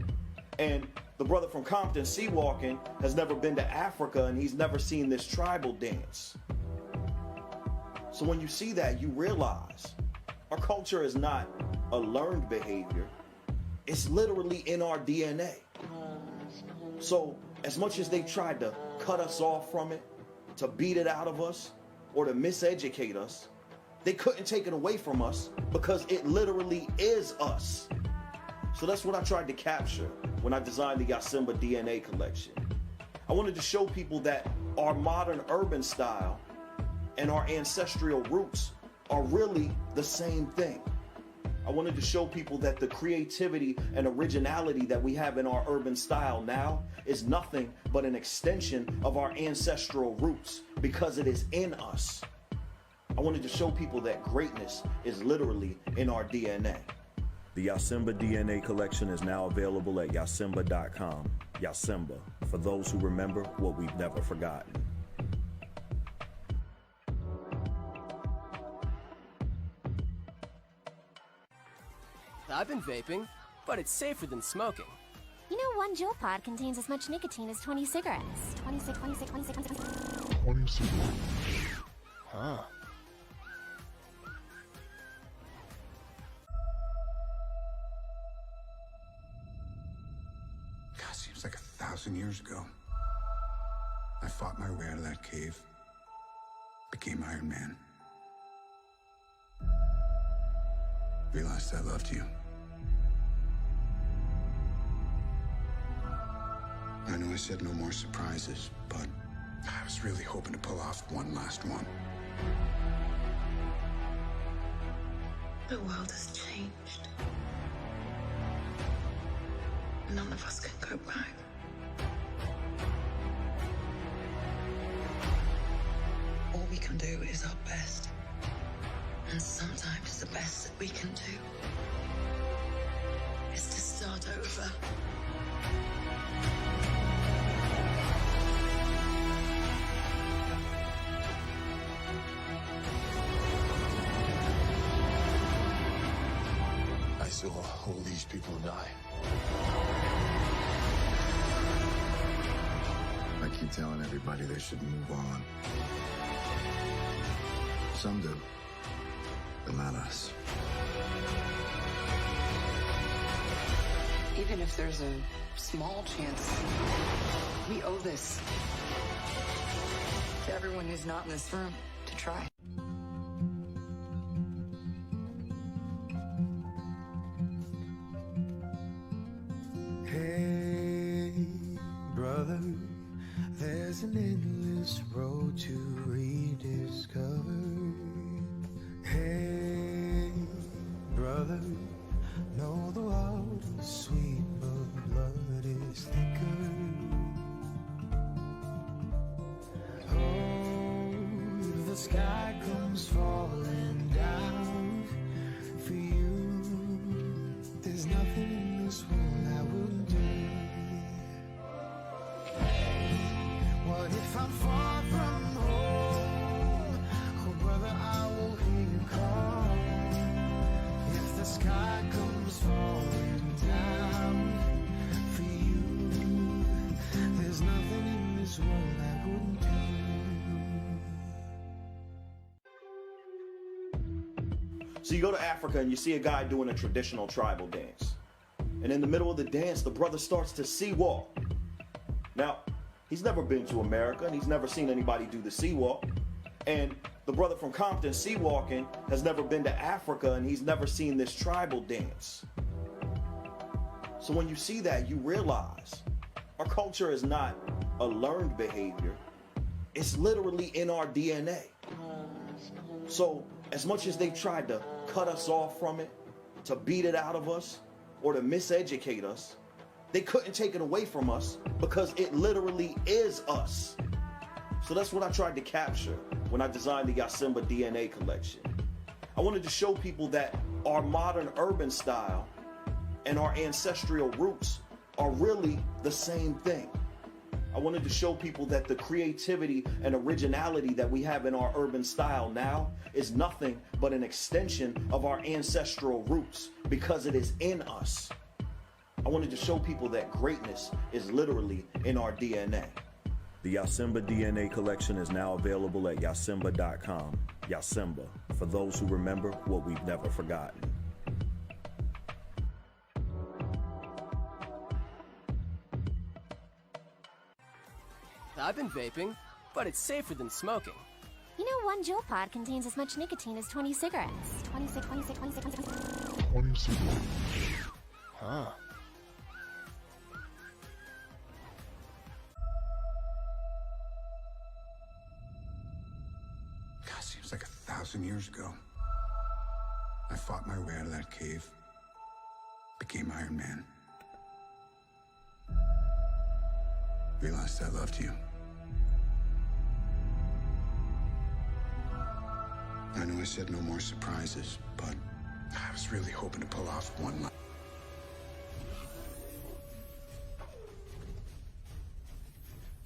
And the brother from Compton sea walking has never been to Africa and he's never seen this tribal dance. So when you see that, you realize our culture is not a learned behavior. It's literally in our DNA. So as much as they tried to cut us off from it, to beat it out of us, or to miseducate us, they couldn't take it away from us because it literally is us. So that's what I tried to capture when I designed the Yasimba DNA collection. I wanted to show people that our modern urban style and our ancestral roots are really the same thing. I wanted to show people that the creativity and originality that we have in our urban style now is nothing but an extension of our ancestral roots because it is in us. I wanted to show people that greatness is literally in our DNA. The Yasimba DNA collection is now available at yasimba.com. Yasimba, for those who remember what we've never forgotten. I've been vaping, but it's safer than smoking. You know, one Juul pod contains as much nicotine as 20 cigarettes. 26. Huh. God, seems like 1,000 years ago. I fought my way out of that cave, became Iron Man. Realized I loved you. I know I said no more surprises, but I was really hoping to pull off one last one. The world has changed. None of us can go back. All we can do is our best. And sometimes the best that we can do is to start over. I saw all these people die. I keep telling everybody they should move on. Some do, but not us. Even if there's a small chance, we owe this to everyone who's not in this room to try. Hey, brother, there's an endless road to rediscover. Hey, brother, know the world is sweet, but blood is thicker. Oh, if the sky comes falling down for you, there's nothing in this world I wouldn't do. What if I'm far from home? Oh, brother, I will hear you call. If the sky comes falling down for you, there's nothing in this world I wouldn't do. So you go to Africa and you see a guy doing a traditional tribal dance. And in the middle of the dance, the brother starts to sea walk. Now, he's never been to America and he's never seen anybody do the sea walk. And the brother from Compton sea walking has never been to Africa and he's never seen this tribal dance. So when you see that, you realize our culture is not a learned behavior. It's literally in our DNA. So as much as they tried to cut us off from it, to beat it out of us, or to miseducate us, they couldn't take it away from us because it literally is us. So that's what I tried to capture when I designed the Yasimba DNA collection. I wanted to show people that our modern urban style and our ancestral roots are really the same thing. I wanted to show people that the creativity and originality that we have in our urban style now is nothing but an extension of our ancestral roots because it is in us. I wanted to show people that greatness is literally in our DNA. The Yasimba DNA collection is now available at yasimba.com. Yasimba, for those who remember what we've never forgotten. I've been vaping, but it's safer than smoking. You know, one Juul pod contains as much nicotine as 20 cigarettes. 26. Huh. God, seems like 1,000 years ago. I fought my way out of that cave. Became Iron Man. Realized I loved you. I know I said no more surprises, but I was really hoping to pull off one.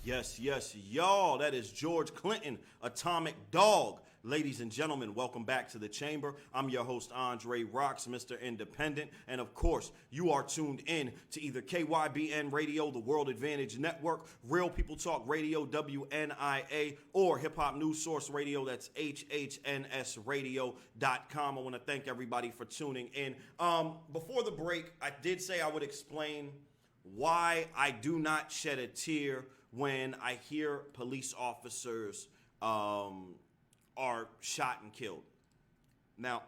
Yes, y'all. That is George Clinton, Atomic Dog. Ladies and gentlemen, welcome back to the chamber. I'm your host, Andre Roxx, Mr. Independent. And of course, you are tuned in to either KYBN Radio, the World Advantage Network, Real People Talk Radio, WNIA, or Hip Hop News Source Radio, that's HHNSradio.com. I want to thank everybody for tuning in. Before the break, I did say I would explain why I do not shed a tear when I hear police officers are shot and killed. Now,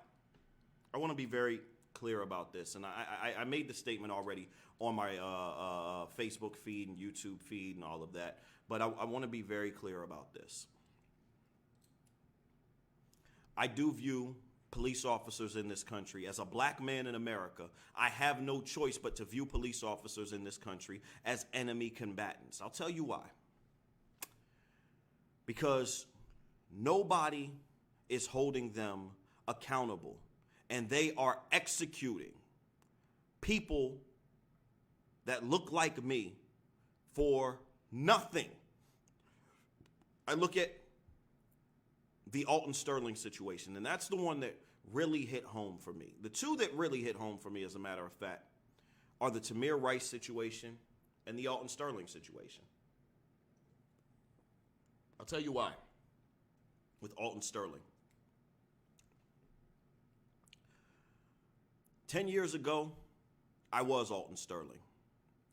I want to be very clear about this, and I made the statement already on my Facebook feed and YouTube feed and all of that, but I want to be very clear about this. I do view police officers in this country, as a black man in America, I have no choice but to view police officers in this country as enemy combatants. I'll tell you why. Because nobody is holding them accountable, and they are executing people that look like me for nothing. I look at the Alton Sterling situation, and that's the one that really hit home for me. The two that really hit home for me, as a matter of fact, are the Tamir Rice situation and the Alton Sterling situation. I'll tell you why. With Alton Sterling. 10 years ago, I was Alton Sterling.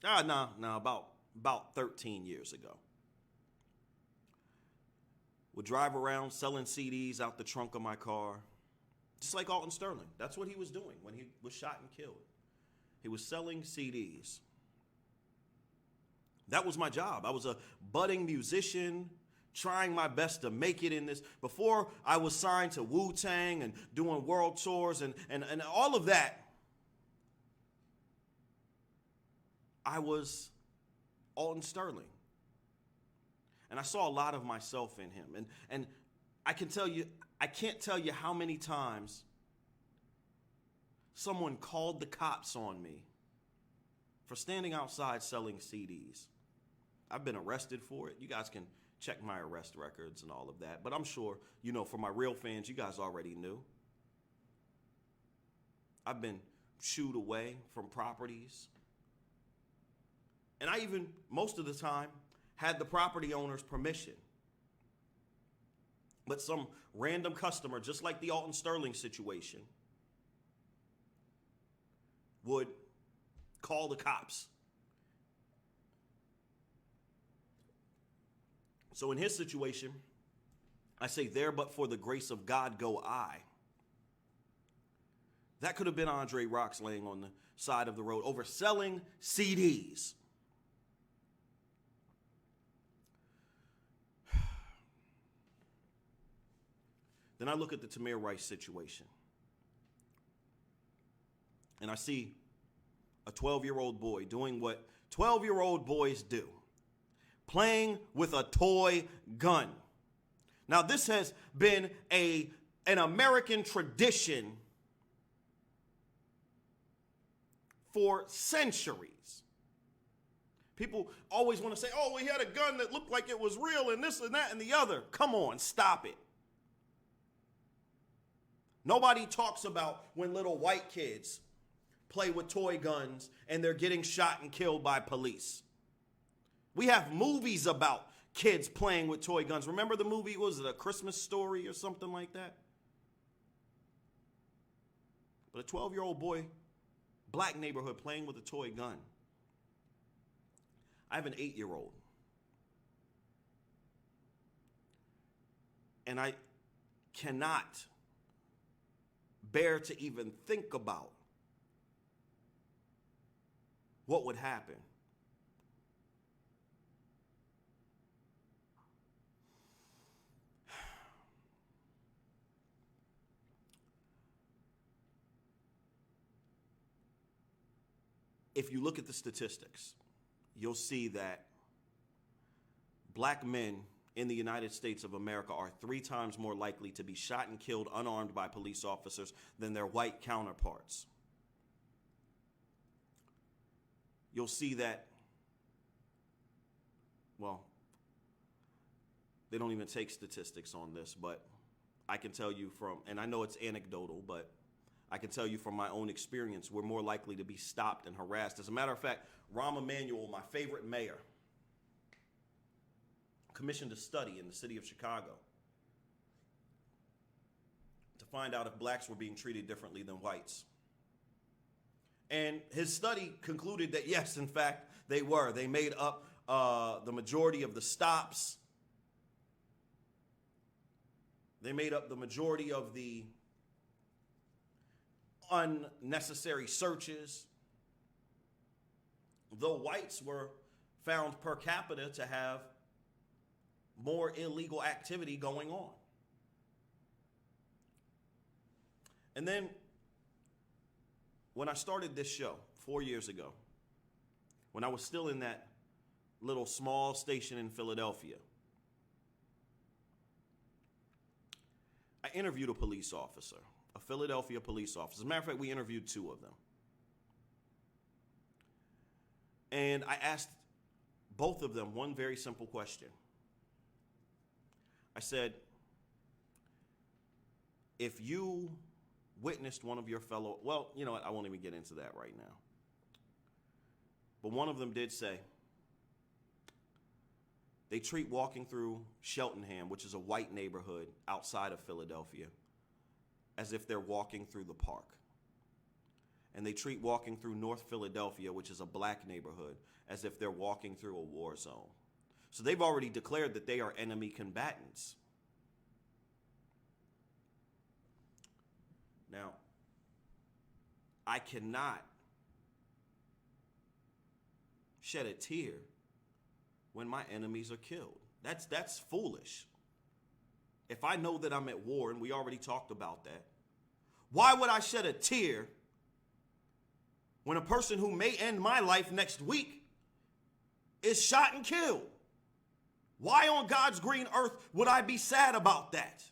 About 13 years ago. Would drive around selling CDs out the trunk of my car, just like Alton Sterling. That's what he was doing when he was shot and killed. He was selling CDs. That was my job. I was a budding musician, trying my best to make it in this. Before I was signed to Wu-Tang and doing world tours and all of that, I was Alton Sterling. And I saw a lot of myself in him. And I can't tell you how many times someone called the cops on me for standing outside selling CDs. I've been arrested for it. You guys can check my arrest records and all of that. But I'm sure, for my real fans, you guys already knew. I've been shooed away from properties. And I even, most of the time, had the property owner's permission. But some random customer, just like the Alton Sterling situation, would call the cops. So in his situation, I say, there but for the grace of God go I. That could have been Andre Roxx laying on the side of the road over selling CDs. Then I look at the Tamir Rice situation, and I see a 12-year-old boy doing what 12-year-old boys do, playing with a toy gun. Now, this has been an American tradition for centuries. People always want to say, oh, he had a gun that looked like it was real and this and that and the other. Come on, stop it. Nobody talks about when little white kids play with toy guns and they're getting shot and killed by police. We have movies about kids playing with toy guns. Remember the movie, was it A Christmas Story or something like that? But a 12-year-old boy, black neighborhood, playing with a toy gun. I have an 8-year-old. And I cannot bear to even think about what would happen. If you look at the statistics, you'll see that black men in the United States of America are 3 times more likely to be shot and killed unarmed by police officers than their white counterparts. You'll see that, well, they don't even take statistics on this, but I can tell you from, and I know it's anecdotal, but I can tell you from my own experience, we're more likely to be stopped and harassed. As a matter of fact, Rahm Emanuel, my favorite mayor, commissioned a study in the city of Chicago to find out if blacks were being treated differently than whites. And his study concluded that, yes, in fact, they were. They made up the majority of the stops. They made up the majority of the unnecessary searches. Though whites were found per capita to have more illegal activity going on. And then when I started this show 4 years ago, when I was still in that little small station in Philadelphia, I interviewed a police officer, a Philadelphia police officer. As a matter of fact, we interviewed 2 of them. And I asked both of them one very simple question. I said, if you witnessed one of your fellow, well, you know what, I won't even get into that right now. But one of them did say, they treat walking through Cheltenham, which is a white neighborhood outside of Philadelphia, as if they're walking through the park. And they treat walking through North Philadelphia, which is a black neighborhood, as if they're walking through a war zone. So they've already declared that they are enemy combatants. Now, I cannot shed a tear when my enemies are killed. That's foolish. If I know that I'm at war, and we already talked about that, why would I shed a tear when a person who may end my life next week is shot and killed? Why on God's green earth would I be sad about that?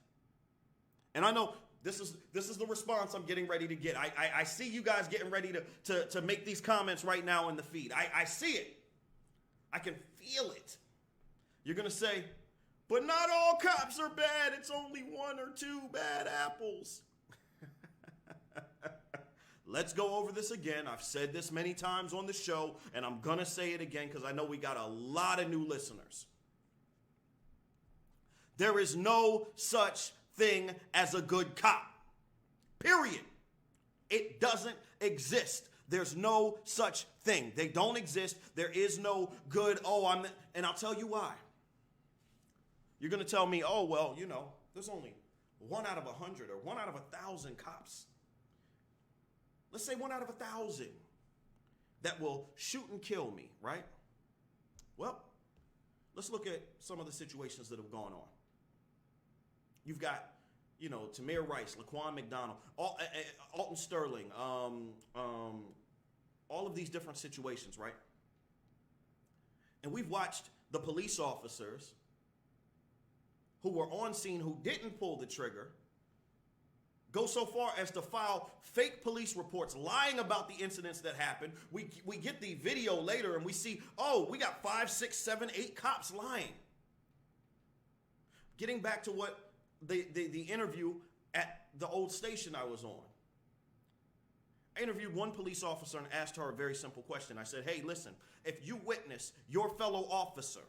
And I know this is the response I'm getting ready to get. I see you guys getting ready to make these comments right now in the feed. I see it. I can feel it. You're going to say, but not all cops are bad. It's only 1 or 2 bad apples. Let's go over this again. I've said this many times on the show, and I'm going to say it again because I know we got a lot of new listeners. There is no such thing as a good cop. Period. It doesn't exist. There's no such thing. They don't exist. There is no good, and I'll tell you why. You're going to tell me, oh, well, you know, there's only 1 out of 100 or 1 out of 1,000 cops. Let's say 1 out of 1,000 that will shoot and kill me, right? Well, let's look at some of the situations that have gone on. You've got, you know, Tamir Rice, Laquan McDonald, Alton Sterling, all of these different situations, right? And we've watched the police officers who were on scene who didn't pull the trigger go so far as to file fake police reports lying about the incidents that happened. We get the video later and we see, oh, we got 5, 6, 7, 8 cops lying. Getting back to what the interview at the old station I was on. I interviewed one police officer and asked her a very simple question. I said, hey, listen, if you witness your fellow officer,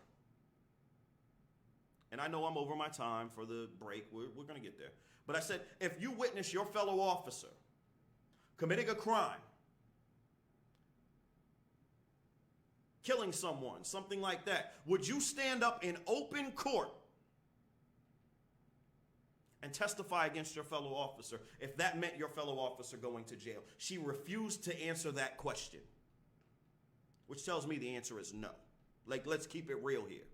and I know I'm over my time for the break, we're going to get there. But I said, if you witness your fellow officer committing a crime, killing someone, something like that, would you stand up in open court and testify against your fellow officer if that meant your fellow officer going to jail? She refused to answer that question, which tells me the answer is no. Like, let's keep it real here.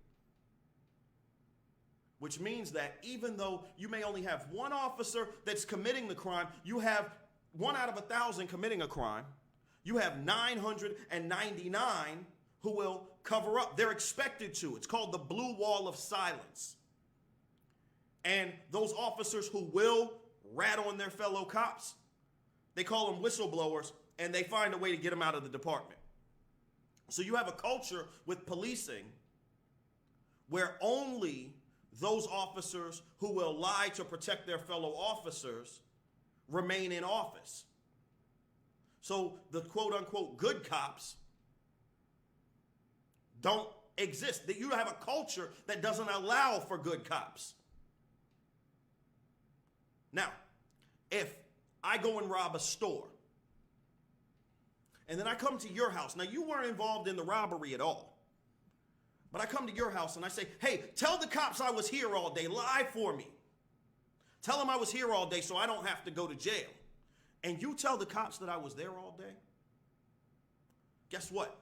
Which means that even though you may only have one officer that's committing the crime, you have 1 out of 1,000 committing a crime. You have 999 who will cover up. They're expected to. It's called the blue wall of silence. And those officers who will rat on their fellow cops, they call them whistleblowers, and they find a way to get them out of the department. So you have a culture with policing where only those officers who will lie to protect their fellow officers remain in office. So the quote unquote good cops don't exist. That you have a culture that doesn't allow for good cops. Now, if I go and rob a store, and then I come to your house, now you weren't involved in the robbery at all, but I come to your house and I say, hey, tell the cops I was here all day, lie for me. Tell them I was here all day so I don't have to go to jail. And you tell the cops that I was there all day, guess what?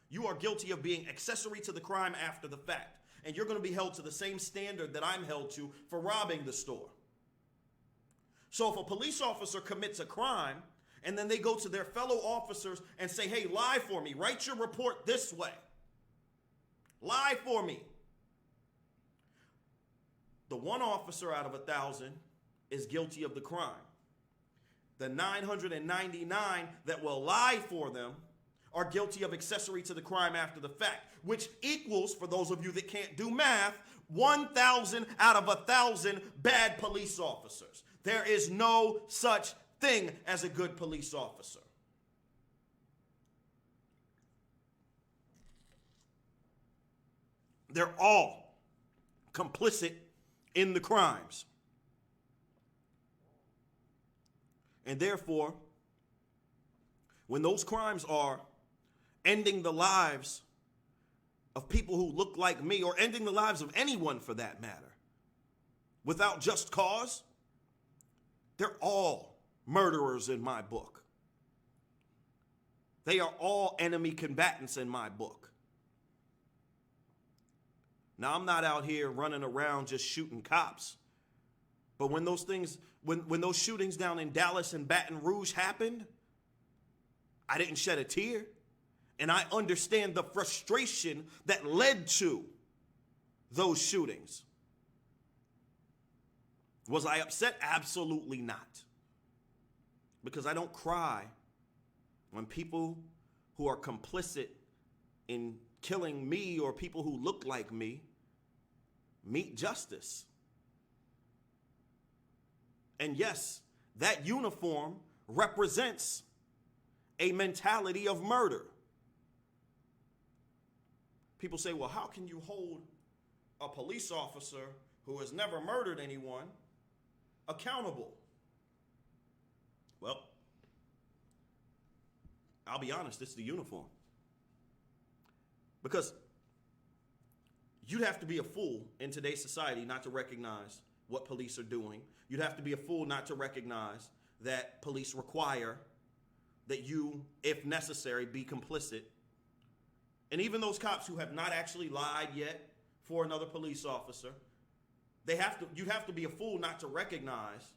You are guilty of being accessory to the crime after the fact. And you're going to be held to the same standard that I'm held to for robbing the store. So if a police officer commits a crime and then they go to their fellow officers and say, hey, lie for me, write your report this way. Lie for me. The one officer out of 1,000 is guilty of the crime. The 999 that will lie for them are guilty of accessory to the crime after the fact, which equals, for those of you that can't do math, 1,000 out of 1,000 bad police officers. There is no such thing as a good police officer. They're all complicit in the crimes. And therefore, when those crimes are ending the lives of people who look like me, or ending the lives of anyone for that matter, without just cause, they're all murderers in my book. They are all enemy combatants in my book. Now, I'm not out here running around just shooting cops. But when those things, when those shootings down in Dallas and Baton Rouge happened, I didn't shed a tear. And I understand the frustration that led to those shootings. Was I upset? Absolutely not. Because I don't cry when people who are complicit in killing me or people who look like me meet justice. And yes, that uniform represents a mentality of murder. People say, well, how can you hold a police officer who has never murdered anyone accountable? Well, I'll be honest, it's the uniform. Because you'd have to be a fool in today's society not to recognize what police are doing. You'd have to be a fool not to recognize that police require that you, if necessary, be complicit. And even those cops who have not actually lied yet for another police officer, you'd have to be a fool not to recognize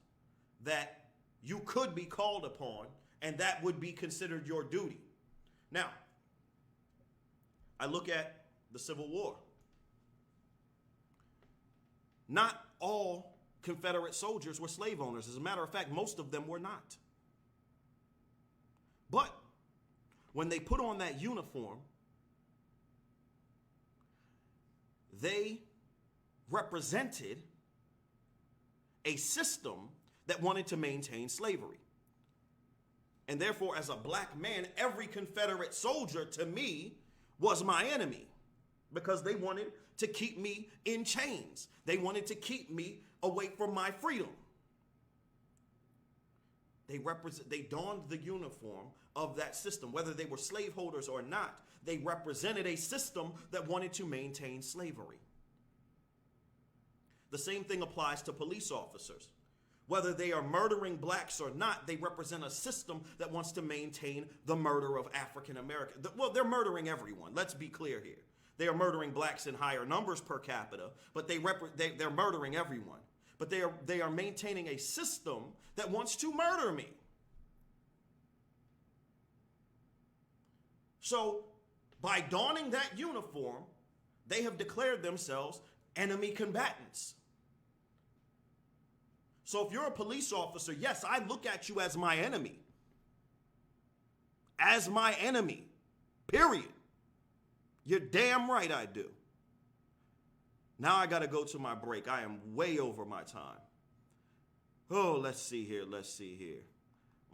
that you could be called upon and that would be considered your duty. Now, I look at the Civil War. Not all Confederate soldiers were slave owners. As a matter of fact, most of them were not. But when they put on that uniform, they represented a system that wanted to maintain slavery. And therefore, as a black man, every Confederate soldier to me was my enemy because they wanted to keep me in chains. They wanted to keep me away from my freedom. They donned the uniform of that system. Whether they were slaveholders or not, they represented a system that wanted to maintain slavery. The same thing applies to police officers. Whether they are murdering blacks or not, they represent a system that wants to maintain the murder of African Americans. Well, they're murdering everyone. Let's be clear here. They are murdering blacks in higher numbers per capita, but they're murdering everyone. But they are maintaining a system that wants to murder me. So by donning that uniform, they have declared themselves enemy combatants. So if you're a police officer, yes, I look at you as my enemy. As my enemy, period. You're damn right I do. Now I got to go to my break. I am way over my time. Oh, let's see here. I'm going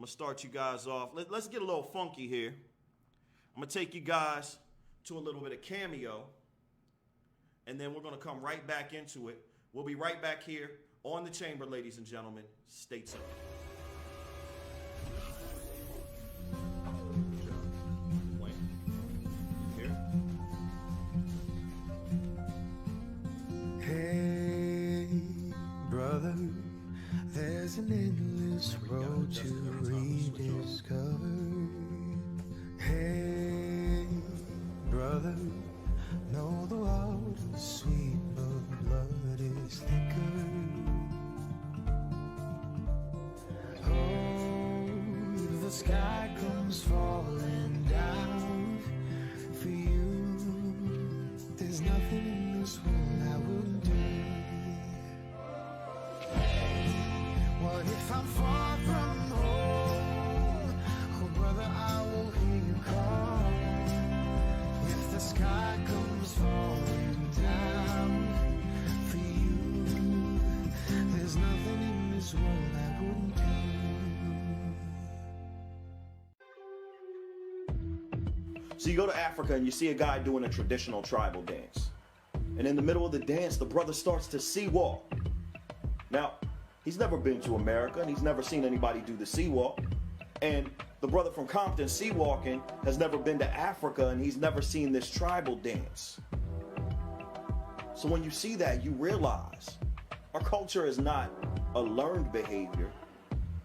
to start you guys off. Let's get a little funky here. I'm going to take you guys to a little bit of Cameo, and then we're going to come right back into it. We'll be right back here on The Chamber, ladies and gentlemen. Stay tuned. Hey, brother, there's an endless road to rediscover. Hey, brother, know the water's sweet, but blood is thicker. Oh, the sky comes falling down for you. There's nothing in this world I wouldn't do. What if I'm far from home? Oh, brother, I will hear you call. If the sky comes falling down for you, there's nothing in this world I wouldn't do. So you go to Africa and you see a guy doing a traditional tribal dance. And in the middle of the dance, the brother starts to sea walk. Now, he's never been to America and he's never seen anybody do the sea walk. And the brother from Compton sea walking has never been to Africa and he's never seen this tribal dance. So when you see that, you realize our culture is not a learned behavior.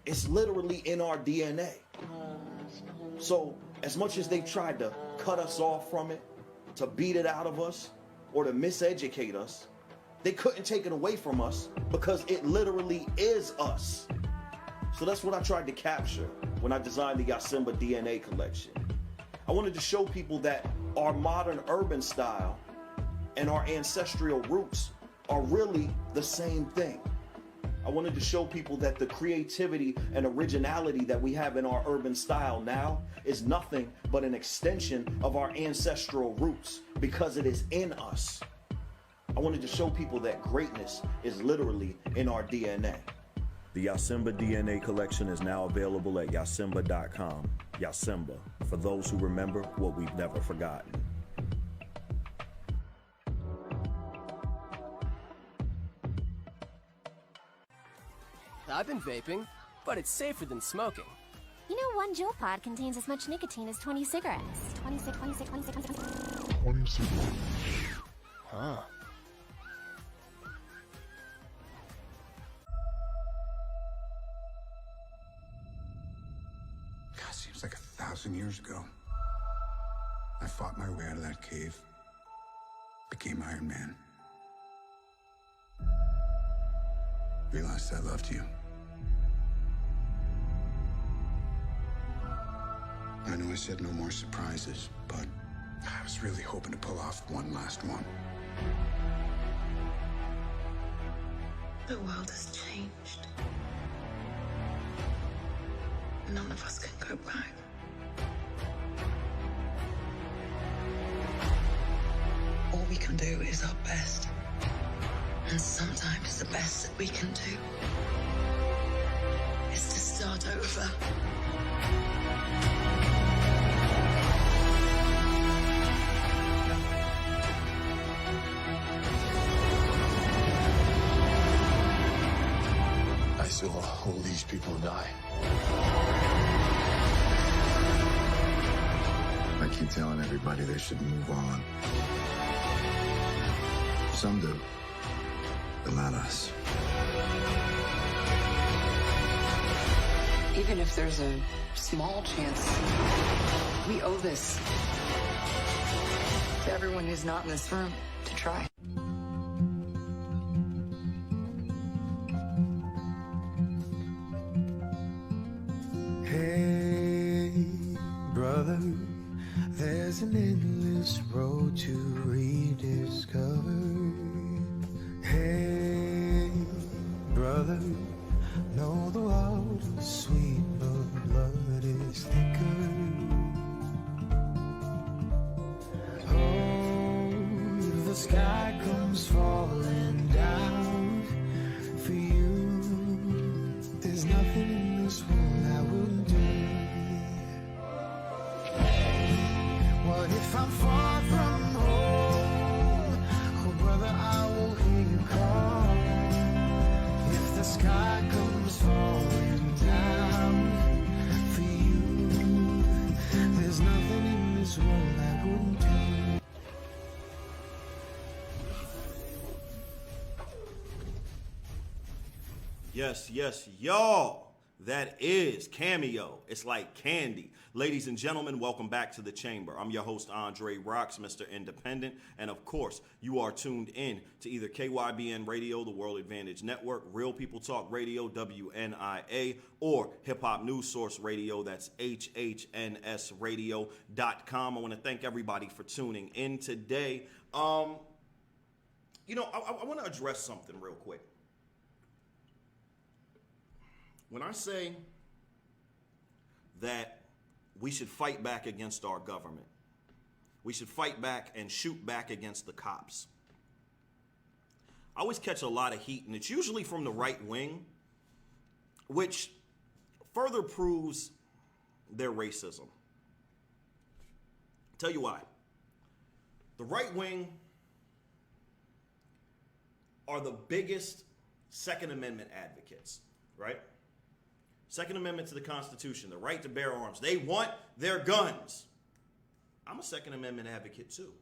It's literally in our DNA. So as much as they've tried to cut us off from it, to beat it out of us, or to miseducate us, they couldn't take it away from us because it literally is us. So that's what I tried to capture when I designed the Yasimba DNA collection. I wanted to show people that our modern urban style and our ancestral roots are really the same thing. I wanted to show people that the creativity and originality that we have in our urban style now is nothing but an extension of our ancestral roots because it is in us. I wanted to show people that greatness is literally in our DNA. The Yasimba DNA collection is now available at yasimba.com. Yasimba, for those who remember what we've never forgotten. I've been vaping, but it's safer than smoking. You know, one Juul pod contains as much nicotine as 20 cigarettes. 26. Huh. God, seems like 1,000 years ago. I fought my way out of that cave. Became Iron Man. Realized I loved you. I know I said no more surprises, but I was really hoping to pull off one last one. The world has changed. None of us can go back. All we can do is our best. And sometimes the best that we can do is to start over. I saw all these people die. I keep telling everybody they should move on. Some do, but not us. Even if there's a small chance, we owe this to everyone who's not in this room to try. Hey, brother, there's an endless road to rediscover. Hey, brother, know the world is sweet, but blood is thicker. Oh, if the sky comes falling down for you, there's nothing in this world I wouldn't do. What if I'm far from home? Oh, brother, I will hear you call. If the sky comes falling down for you, there's nothing in this world I wouldn't do. Yes, y'all. That is Cameo. It's like candy. Ladies and gentlemen, welcome back to the chamber. I'm your host, Andre Roxx, Mr. Independent. And of course, you are tuned in to either KYBN Radio, the World Advantage Network, Real People Talk Radio, WNIA, or Hip Hop News Source Radio, that's HHNSradio.com. I want to thank everybody for tuning in today. I want to address something real quick. When I say that we should fight back against our government, we should fight back and shoot back against the cops, I always catch a lot of heat, and it's usually from the right wing, which further proves their racism. I'll tell you why. The right wing are the biggest Second Amendment advocates, right? Second Amendment to the Constitution, the right to bear arms. They want their guns. I'm a Second Amendment advocate too.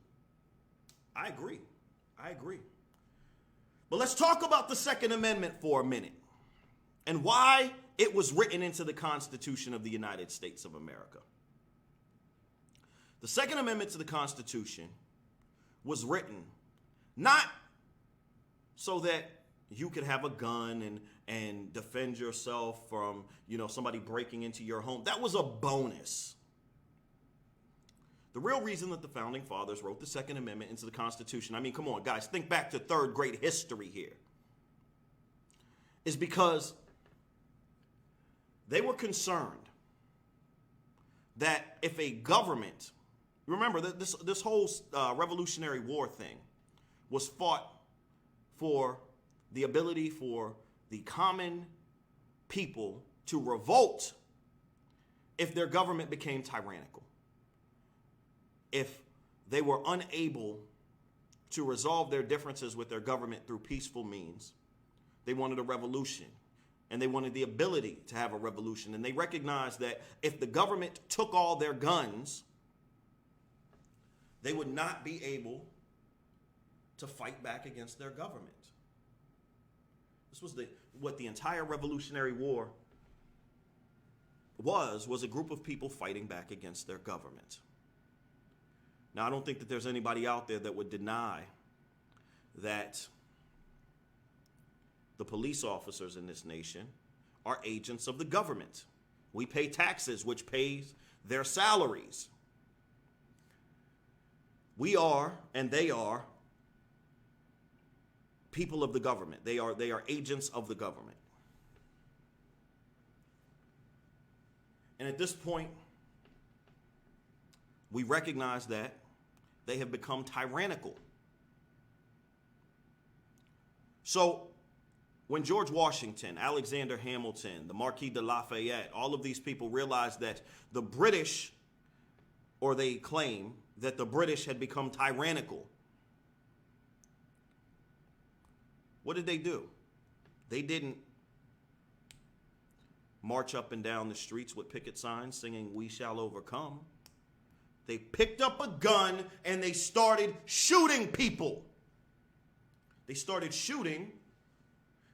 I agree. But let's talk about the Second Amendment for a minute and why it was written into the Constitution of the United States of America. The Second Amendment to the Constitution was written not so that you could have a gun and defend yourself from, somebody breaking into your home. That was a bonus. The real reason that the Founding Fathers wrote the Second Amendment into the Constitution, I mean, come on, guys, think back to third grade history here, is because they were concerned that if a government, remember that this whole Revolutionary War thing was fought for the ability for the common people to revolt if their government became tyrannical. If they were unable to resolve their differences with their government through peaceful means, they wanted a revolution, and they wanted the ability to have a revolution. And they recognized that if the government took all their guns, they would not be able to fight back against their government. This was what the entire Revolutionary War was a group of people fighting back against their government. Now, I don't think that there's anybody out there that would deny that the police officers in this nation are agents of the government. We pay taxes, which pays their salaries. We are, and they are, people of the government. They are agents of the government. And at this point, we recognize that they have become tyrannical. So when George Washington, Alexander Hamilton, the Marquis de Lafayette, all of these people realized that the British, or they claim that the British had become tyrannical, what did they do? They didn't march up and down the streets with picket signs singing, "We shall overcome." They picked up a gun and they started shooting people. They started shooting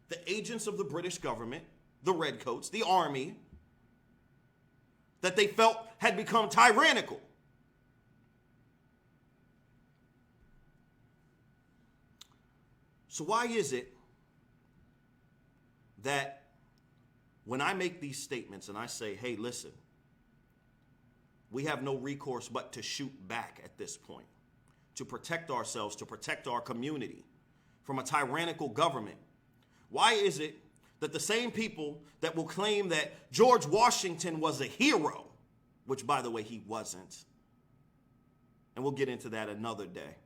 the agents of the British government, the redcoats, the army, that they felt had become tyrannical. So why is it that when I make these statements and I say, hey, listen, we have no recourse but to shoot back at this point, to protect ourselves, to protect our community from a tyrannical government, why is it that the same people that will claim that George Washington was a hero, which, by the way, he wasn't, and we'll get into that another day,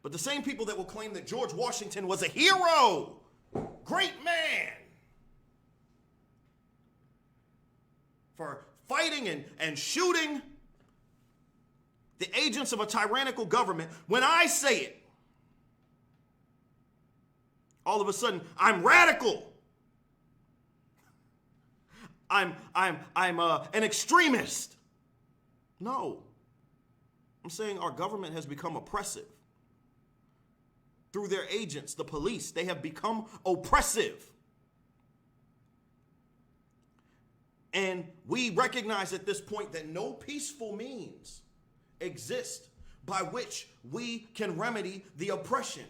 but the same people that will claim that George Washington was a hero, great man, for fighting and shooting the agents of a tyrannical government, when I say it, all of a sudden I'm radical. I'm an extremist. No. I'm saying our government has become oppressive. Through their agents, the police, they have become oppressive. And we recognize at this point that no peaceful means exist by which we can remedy the oppression.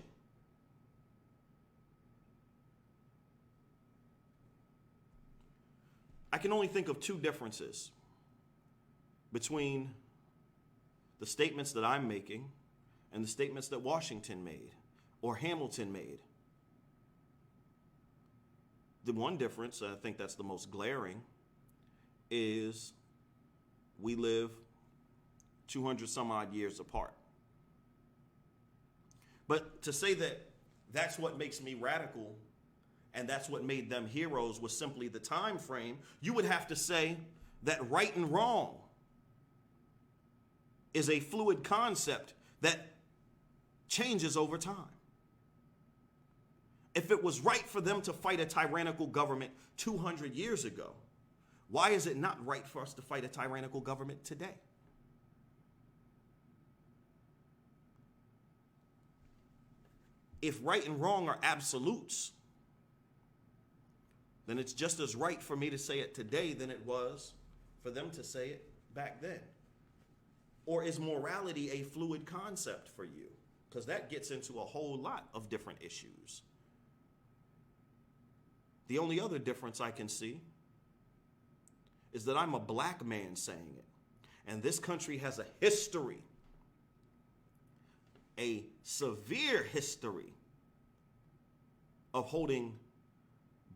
I can only think of two differences between the statements that I'm making and the statements that Washington made or Hamilton made. The one difference, I think that's the most glaring, is we live 200 some odd years apart. But to say that that's what makes me radical and that's what made them heroes was simply the time frame, you would have to say that right and wrong is a fluid concept that changes over time. If it was right for them to fight a tyrannical government 200 years ago, why is it not right for us to fight a tyrannical government today? If right and wrong are absolutes, then it's just as right for me to say it today than it was for them to say it back then. Or is morality a fluid concept for you? Because that gets into a whole lot of different issues. The only other difference I can see is that I'm a black man saying it. And this country has a history, a severe history of holding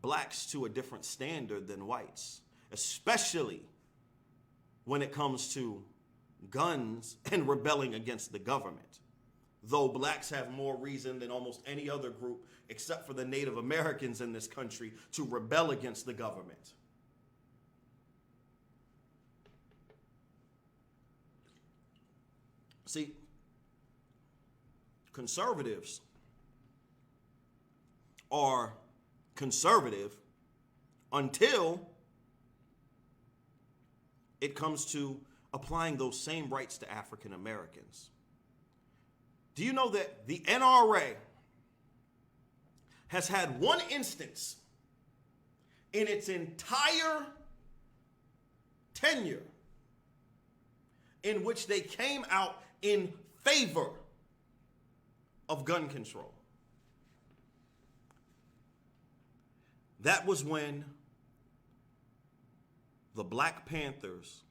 blacks to a different standard than whites, especially when it comes to guns and rebelling against the government. Though blacks have more reason than almost any other group, except for the Native Americans in this country, to rebel against the government. See, conservatives are conservative until it comes to applying those same rights to African Americans. Do you know that the NRA has had one instance in its entire tenure in which they came out in favor of gun control? That was when the Black Panthers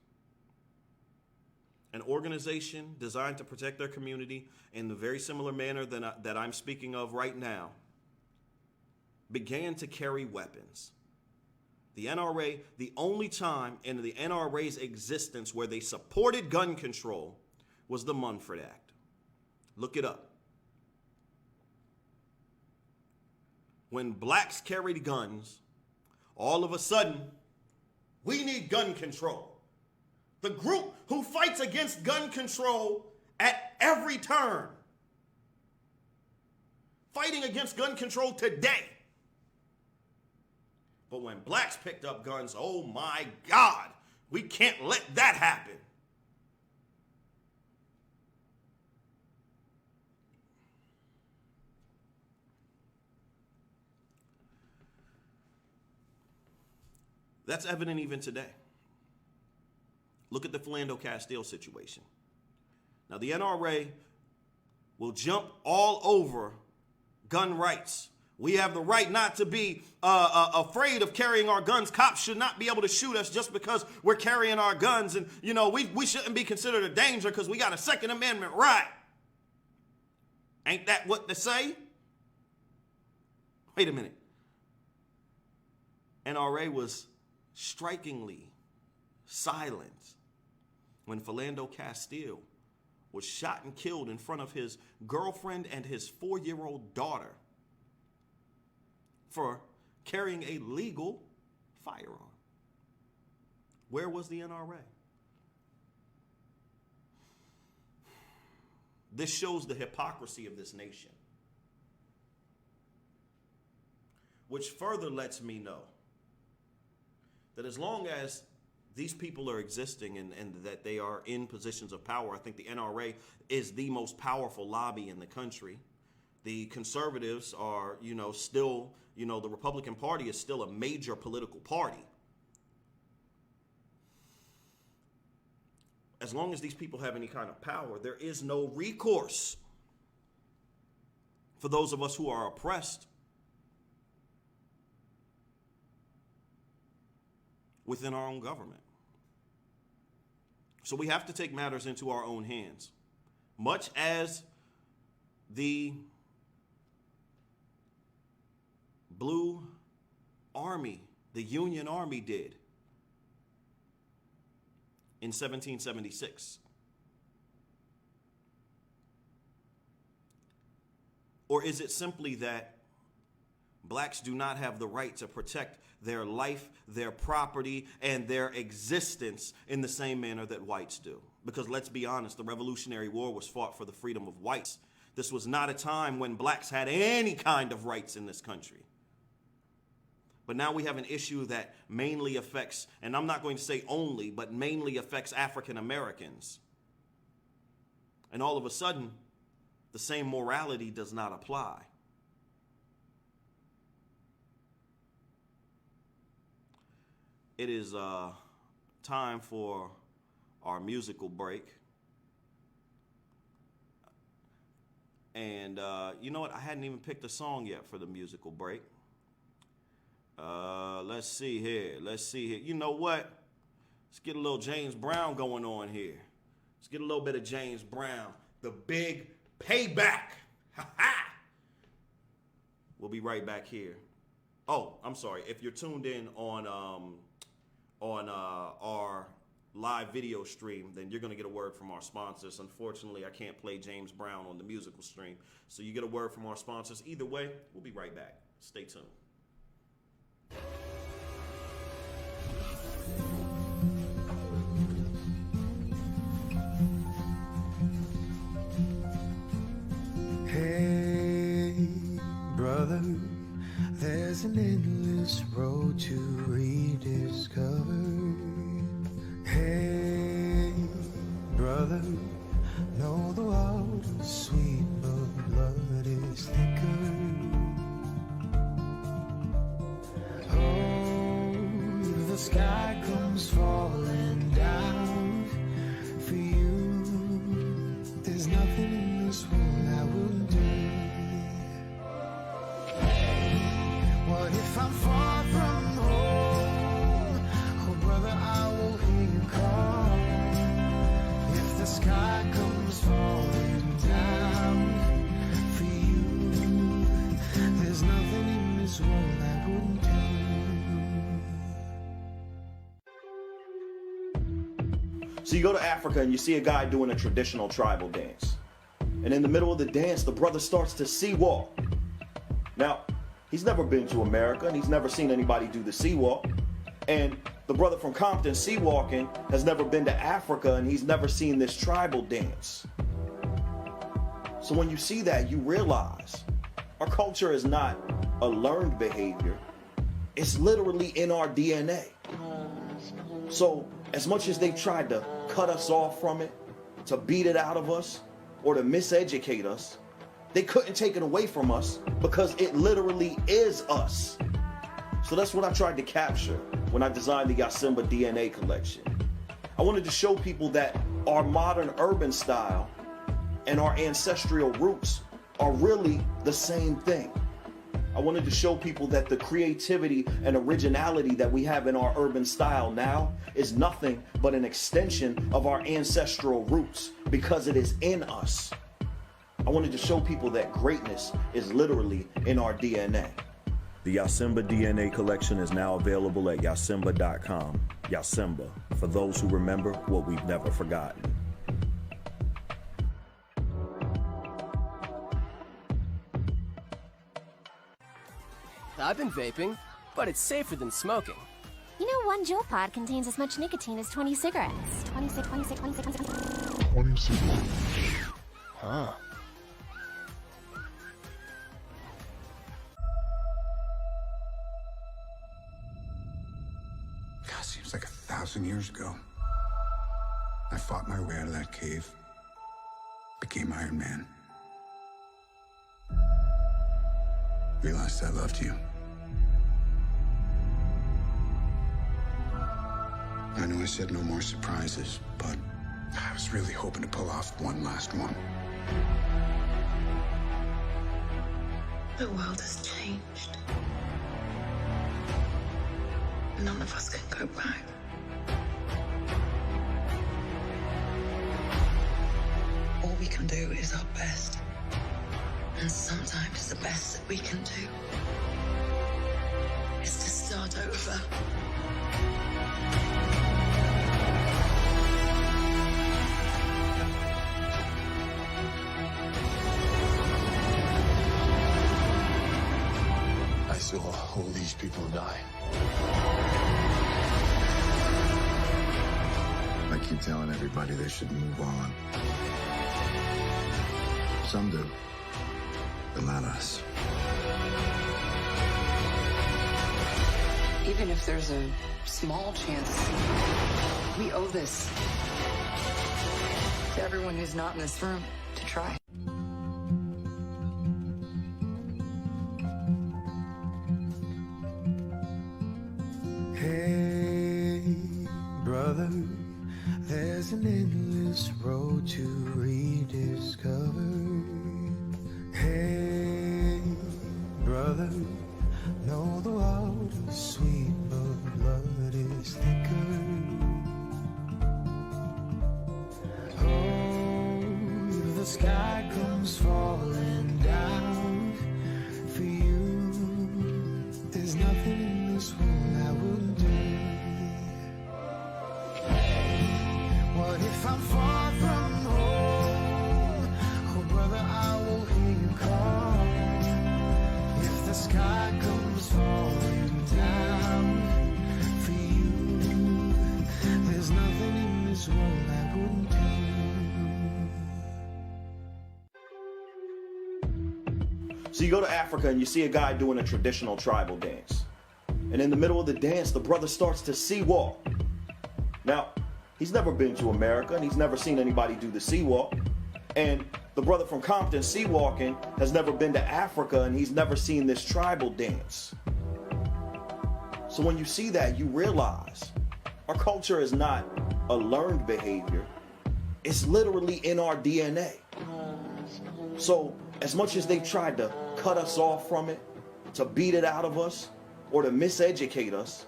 an organization designed to protect their community in the very similar manner that I'm speaking of right now, began to carry weapons. The NRA, the only time in the NRA's existence where they supported gun control was the Munford Act. Look it up. When blacks carried guns, all of a sudden, we need gun control. The group who fights against gun control at every turn, fighting against gun control today. But when blacks picked up guns, oh my God, we can't let that happen. That's evident even today. Look at the Philando Castile situation. Now, the NRA will jump all over gun rights. We have the right not to be afraid of carrying our guns. Cops should not be able to shoot us just because we're carrying our guns. And, you know, we shouldn't be considered a danger because we got a Second Amendment right. Ain't that what they say? Wait a minute. NRA was strikingly silent when Philando Castile was shot and killed in front of his girlfriend and his 4-year-old daughter for carrying a legal firearm. Where was the NRA? This shows the hypocrisy of this nation, which further lets me know that as long as these people are existing and that they are in positions of power, I think the NRA is the most powerful lobby in the country. The conservatives are, still, the Republican Party is still a major political party. As long as these people have any kind of power, there is no recourse for those of us who are oppressed within our own government. So we have to take matters into our own hands, much as the Blue Army, the Union Army did in 1776. Or is it simply that blacks do not have the right to protect their life, their property, and their existence in the same manner that whites do? Because let's be honest, the Revolutionary War was fought for the freedom of whites. This was not a time when blacks had any kind of rights in this country. But now we have an issue that mainly affects, and I'm not going to say only, but mainly affects African Americans. And all of a sudden, the same morality does not apply. It is time for our musical break. And you know what? I hadn't even picked a song yet for the musical break. Let's see here. You know what? Let's get a little James Brown going on here. Let's get a little bit of James Brown. The Big Payback. Ha ha! We'll be right back here. Oh, I'm sorry. If you're tuned in on our live video stream, then you're going to get a word from our sponsors. Unfortunately, I can't play James Brown on the musical stream, so you get a word from our sponsors. Either way, we'll be right back. Stay tuned. Hey, brother, there's an endless road to rediscover. Hey, brother, know the water's sweet, but blood is thicker. Oh, if the sky comes falling down for you, there's nothing in this world I wouldn't do. What if I'm far from home? Oh, brother, I will hear you call. If the So you go to Africa and you see a guy doing a traditional tribal dance. And in the middle of the dance, the brother starts to sea walk. Now, he's never been to America and he's never seen anybody do the sea walk. And the brother from Compton sea walking has never been to Africa and he's never seen this tribal dance. So when you see that, you realize our culture is not a learned behavior. It's literally in our DNA. So as much as they tried to cut us off from it, to beat it out of us, or to miseducate us, they couldn't take it away from us because it literally is us. So that's what I tried to capture when I designed the Yasimba DNA collection. I wanted to show people that our modern urban style and our ancestral roots are really the same thing. I wanted to show people that the creativity and originality that we have in our urban style now is nothing but an extension of our ancestral roots because it is in us. I wanted to show people that greatness is literally in our DNA. The Yasimba DNA collection is now available at yasimba.com. Yasimba, for those who remember what we've never forgotten. I've been vaping, but it's safer than smoking. You know, one Juul pod contains as much nicotine as 20 cigarettes. 26. Huh. God, seems like 1,000 years ago. I fought my way out of that cave. Became Iron Man. Realized I loved you. I know I said no more surprises, but I was really hoping to pull off one last one. The world has changed. None of us can go back. All we can do is our best. And sometimes the best that we can do is to start over. I saw all these people die. I keep telling everybody they should move on. Some do, but not us. Even if there's a small chance, we owe this to everyone who's not in this room to try. Hey, brother, there's an endless road to rediscover. Hey, brother, know the world is sweet, but blood is thicker. Oh, the sky comes falling down for you. There's nothing in this world I wouldn't do. What if I'm far from home? Oh, brother, I will hear you call. If the sky comes falling down for you, there's nothing in this world I wouldn't do. So you go to Africa and you see a guy doing a traditional tribal dance. And in the middle of the dance, the brother starts to sea walk. Now, he's never been to America and he's never seen anybody do the sea walk. And the brother from Compton sea walking has never been to Africa and he's never seen this tribal dance. So when you see that, you realize our culture is not a learned behavior. It's literally in our DNA. So as much as they tried to cut us off from it, to beat it out of us, or to miseducate us,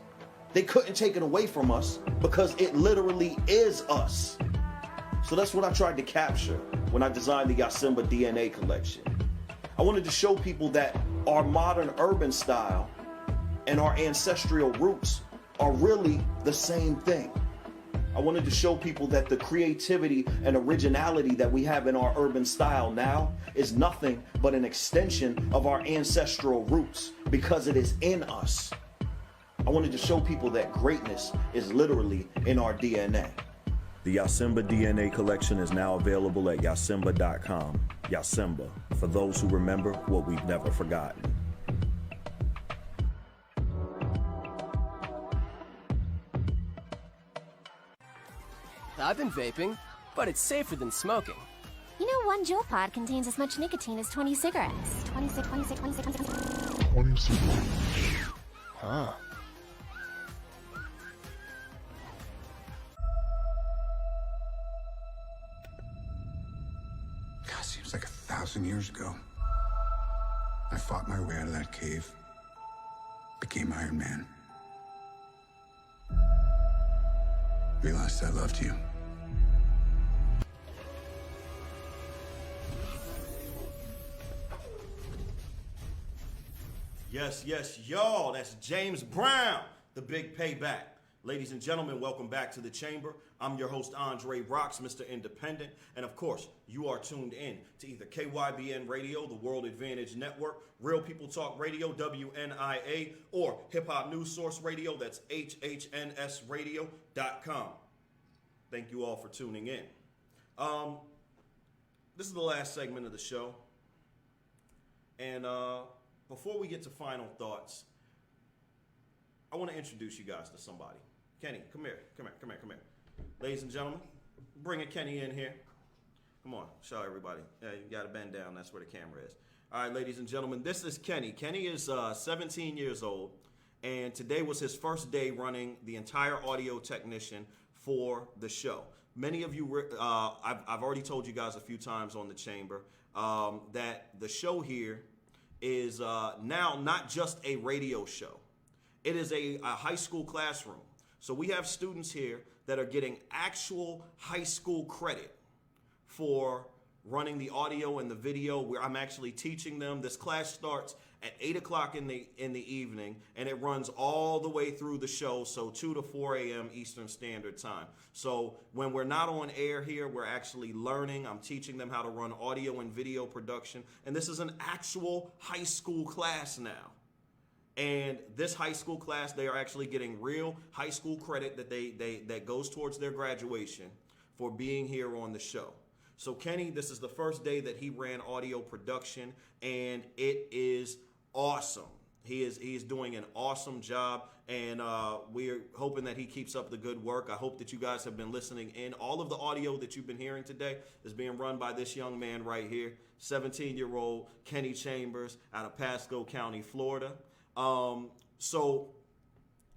they couldn't take it away from us because it literally is us. So that's what I tried to capture when I designed the Yasimba DNA collection. I wanted to show people that our modern urban style and our ancestral roots are really the same thing. I wanted to show people that the creativity and originality that we have in our urban style now is nothing but an extension of our ancestral roots because it is in us. I wanted to show people that greatness is literally in our DNA. The Yasimba DNA collection is now available at yasimba.com. Yasimba, for those who remember what we've never forgotten. I've been vaping, but it's safer than smoking. You know, one Juul pod contains as much nicotine as 20 cigarettes. 26. Huh. God, seems like 1,000 years ago. I fought my way out of that cave, became Iron Man. Realized I loved you. Yes, y'all. That's James Brown, the big payback. Ladies and gentlemen, welcome back to the chamber. I'm your host, Andre Roxx, Mr. Independent. And of course, you are tuned in to either KYBN Radio, the World Advantage Network, Real People Talk Radio, WNIA, or Hip Hop News Source Radio, that's HHNSradio.com. Thank you all for tuning in. This is the last segment of the show. And before we get to final thoughts, I want to introduce you guys to somebody. Kenny, come here. Ladies and gentlemen, bring Kenny in here. Come on, show everybody. Yeah, you got to bend down. That's where the camera is. All right, ladies and gentlemen, this is Kenny. Kenny is 17 years old, and today was his first day running the entire audio technician for the show. Many of you, I've already told you guys a few times on the chamber that the show here is now not just a radio show. It is a high school classroom. So we have students here that are getting actual high school credit for running the audio and the video, where I'm actually teaching them. This class starts at 8 o'clock in the evening, and it runs all the way through the show, so 2 to 4 a.m. Eastern Standard Time. So when we're not on air here, we're actually learning. I'm teaching them how to run audio and video production, and this is an actual high school class now. And this high school class, they are actually getting real high school credit that goes towards their graduation for being here on the show. So Kenny, this is the first day that he ran audio production, and it is awesome. He is doing an awesome job, and we're hoping that he keeps up the good work. I hope that you guys have been listening in. All of the audio that you've been hearing today is being run by this young man right here, 17-year-old Kenny Chambers out of Pasco County, Florida. So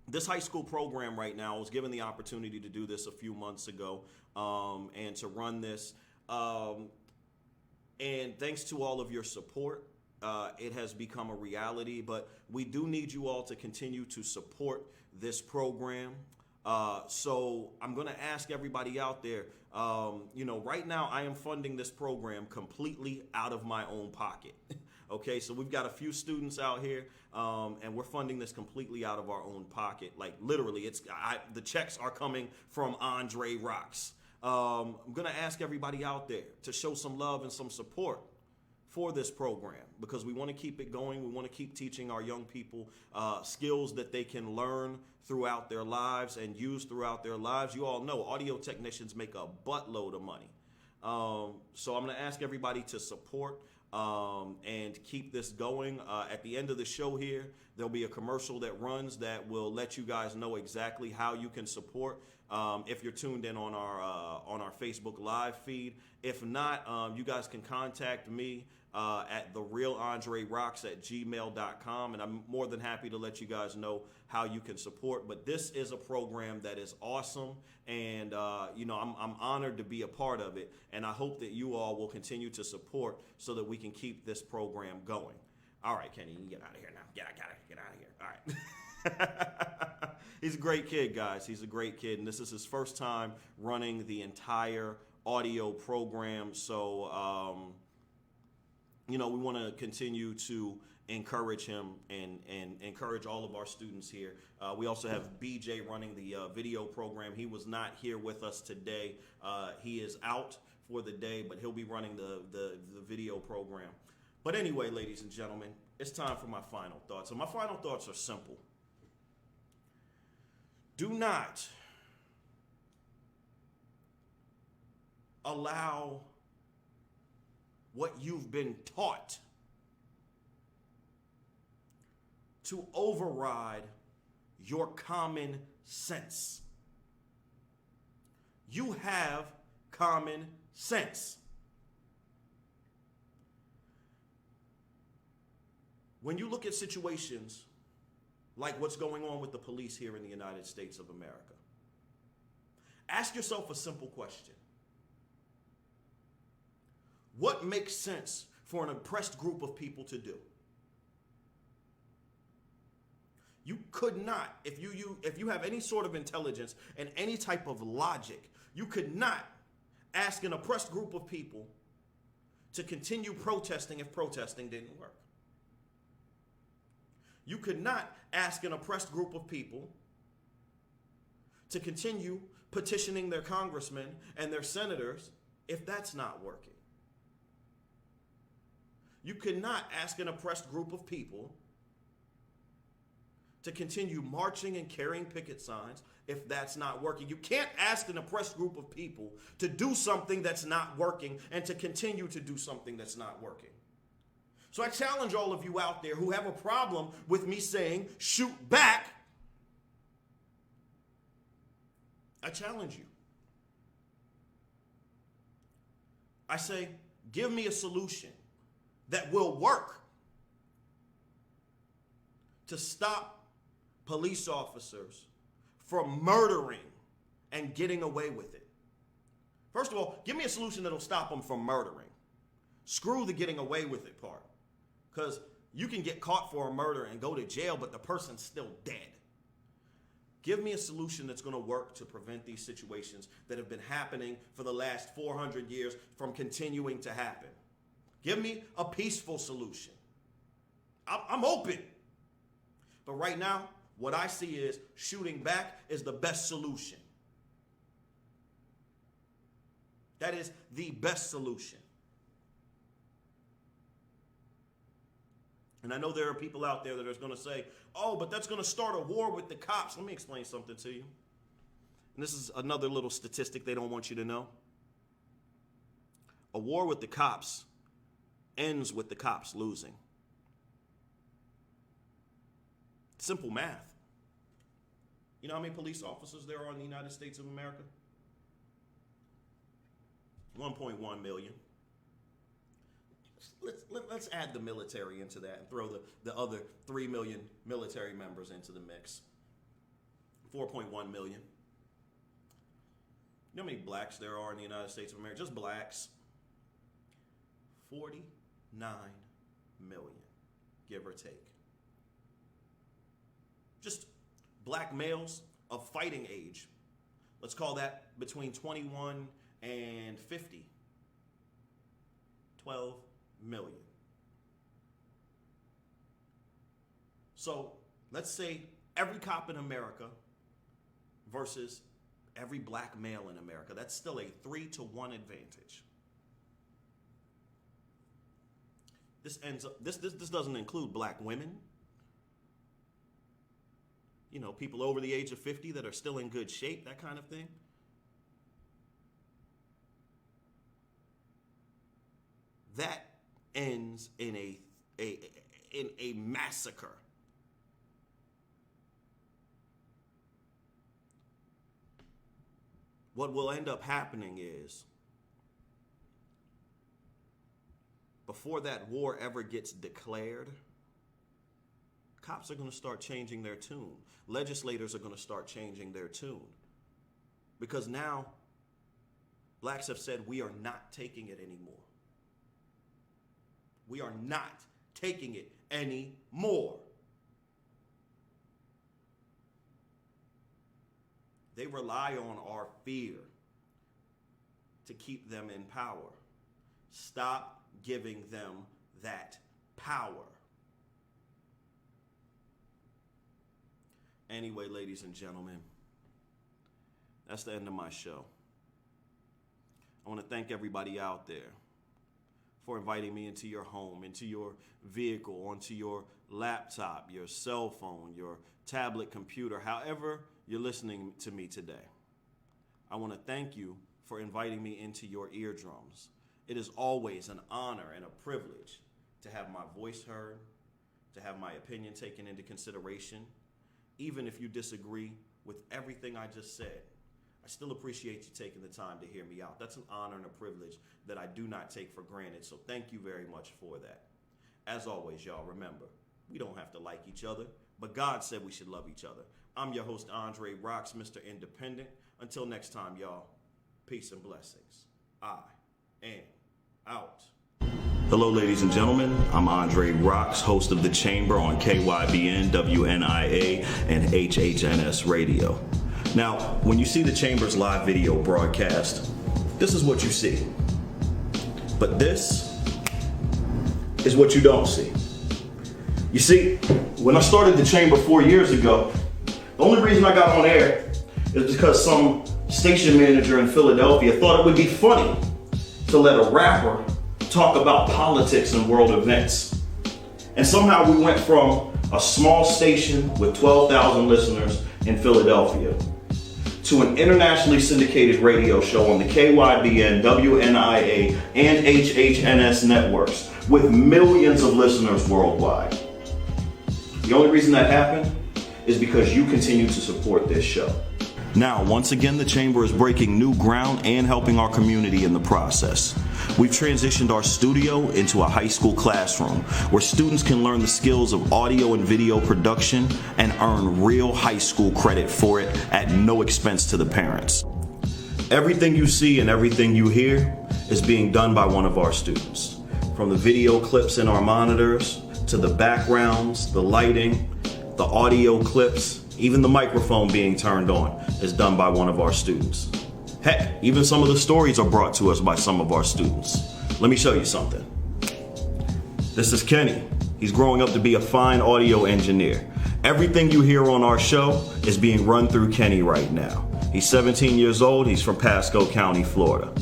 this high school program right now, I was given the opportunity to do this a few months ago, and to run this. And thanks to all of your support, it has become a reality, but we do need you all to continue to support this program. So I'm going to ask everybody out there, right now I am funding this program completely out of my own pocket. Okay, so we've got a few students out here, and we're funding this completely out of our own pocket. Like literally, the checks are coming from Andre Roxx. I'm going to ask everybody out there to show some love and some support for this program, because we want to keep it going. We want to keep teaching our young people skills that they can learn throughout their lives and use throughout their lives. You all know audio technicians make a buttload of money. So I'm going to ask everybody to support and keep this going. At the end of the show here, there'll be a commercial that runs that will let you guys know exactly how you can support. If you're tuned in on our Facebook Live feed. If not, you guys can contact me at therealandreroxx@gmail.com, and I'm more than happy to let you guys know how you can support. But this is a program that is awesome, and I'm honored to be a part of it, and I hope that you all will continue to support so that we can keep this program going. All right, Kenny, you can get out of here now. Get out of here. All right. He's a great kid, guys. He's a great kid, and this is his first time running the entire audio program. So, we want to continue to encourage him and encourage all of our students here. We also have BJ running the video program. He was not here with us today. He is out for the day, but he'll be running the video program. But anyway, ladies and gentlemen, it's time for my final thoughts. And my final thoughts are simple. Do not allow what you've been taught to override your common sense. You have common sense. When you look at situations like what's going on with the police here in the United States of America, ask yourself a simple question. What makes sense for an oppressed group of people to do? You could not, if you have any sort of intelligence and any type of logic, you could not ask an oppressed group of people to continue protesting if protesting didn't work. You could not ask an oppressed group of people to continue petitioning their congressmen and their senators if that's not working. You could not ask an oppressed group of people to continue marching and carrying picket signs if that's not working. You can't ask an oppressed group of people to do something that's not working and to continue to do something that's not working. So I challenge all of you out there who have a problem with me saying, shoot back. I challenge you. I say, give me a solution that will work to stop police officers from murdering and getting away with it. First of all, give me a solution that'll stop them from murdering. Screw the getting away with it part. Because you can get caught for a murder and go to jail, but the person's still dead. Give me a solution that's going to work to prevent these situations that have been happening for the last 400 years from continuing to happen. Give me a peaceful solution. I'm open. But right now, what I see is shooting back is the best solution. That is the best solution. And I know there are people out there that are going to say, oh, but that's going to start a war with the cops. Let me explain something to you. And this is another little statistic they don't want you to know. A war with the cops ends with the cops losing. Simple math. You know how many police officers there are in the United States of America? 1.1 million. Let's add the military into that and throw the other 3 million military members into the mix. 4.1 million. You know how many blacks there are in the United States of America? Just blacks. 49 million, give or take. Just black males of fighting age. Let's call that between 21 and 50. 12 million. So let's say every cop in America versus every black male in America. That's still a 3-to-1 advantage. This doesn't include black women. You know, people over the age of 50 that are still in good shape, that kind of thing. That ends in a massacre. What will end up happening is, before that war ever gets declared, cops are going to start changing their tune. Legislators are going to start changing their tune. Because now, blacks have said, we are not taking it anymore. We are not taking it anymore. They rely on our fear to keep them in power. Stop giving them that power. Anyway, ladies and gentlemen, that's the end of my show. I want to thank everybody out there for inviting me into your home, into your vehicle, onto your laptop, your cell phone, your tablet, computer, however you're listening to me today. I want to thank you for inviting me into your eardrums. It is always an honor and a privilege to have my voice heard, to have my opinion taken into consideration. Even if you disagree with everything I just said, I still appreciate you taking the time to hear me out. That's an honor and a privilege that I do not take for granted, so thank you very much for that. As always, y'all, remember, we don't have to like each other, but God said we should love each other. I'm your host, Andre Roxx, Mr. Independent. Until next time, y'all, peace and blessings. I am out. Hello, ladies and gentlemen. I'm Andre Roxx, host of The Chamber on KYBN, WNIA, and HHNS Radio. Now, when you see The Chamber's live video broadcast, this is what you see. But this is what you don't see. You see, when I started The Chamber 4 years ago, the only reason I got on air is because some station manager in Philadelphia thought it would be funny to let a rapper talk about politics and world events. And somehow we went from a small station with 12,000 listeners in Philadelphia to an internationally syndicated radio show on the KYBN, WNIA, and HHNS networks with millions of listeners worldwide. The only reason that happened is because you continue to support this show. Now, once again, the Chamber is breaking new ground and helping our community in the process. We've transitioned our studio into a high school classroom where students can learn the skills of audio and video production and earn real high school credit for it at no expense to the parents. Everything you see and everything you hear is being done by one of our students. From the video clips in our monitors to the backgrounds, the lighting, the audio clips, even the microphone being turned on is done by one of our students. Heck, even some of the stories are brought to us by some of our students. Let me show you something. This is Kenny. He's growing up to be a fine audio engineer. Everything you hear on our show is being run through Kenny right now. He's 17 years old. He's from Pasco County, Florida.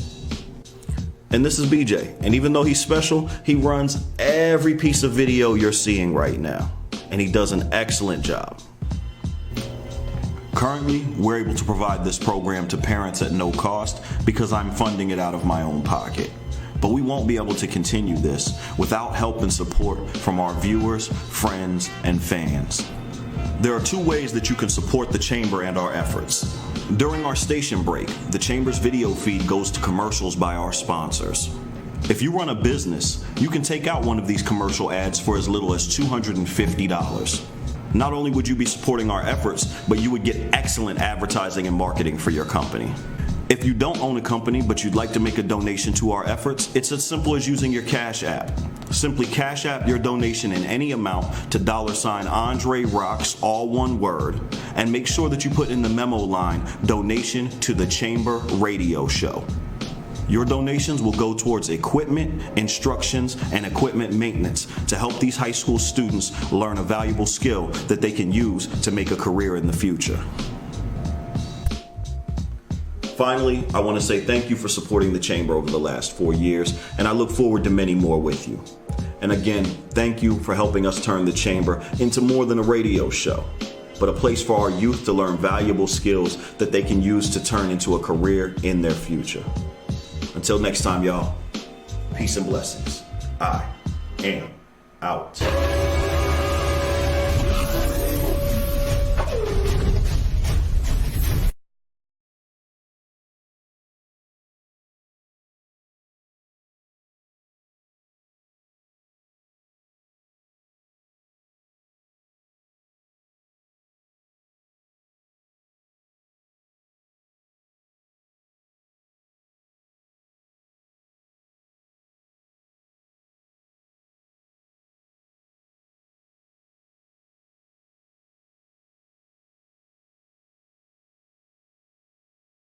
And this is BJ. And even though he's special, he runs every piece of video you're seeing right now. And he does an excellent job. Currently, we're able to provide this program to parents at no cost because I'm funding it out of my own pocket. But we won't be able to continue this without help and support from our viewers, friends, and fans. There are two ways that you can support the Chamber and our efforts. During our station break, the Chamber's video feed goes to commercials by our sponsors. If you run a business, you can take out one of these commercial ads for as little as $250. Not only would you be supporting our efforts, but you would get excellent advertising and marketing for your company. If you don't own a company, but you'd like to make a donation to our efforts, it's as simple as using your Cash App. Simply Cash App your donation in any amount to $ Andre Roxx, all one word, and make sure that you put in the memo line, donation to the Chamber Radio Show. Your donations will go towards equipment, instructions, and equipment maintenance to help these high school students learn a valuable skill that they can use to make a career in the future. Finally, I want to say thank you for supporting the Chamber over the last 4 years, and I look forward to many more with you. And again, thank you for helping us turn the Chamber into more than a radio show, but a place for our youth to learn valuable skills that they can use to turn into a career in their future. Until next time, y'all, peace and blessings. I am out.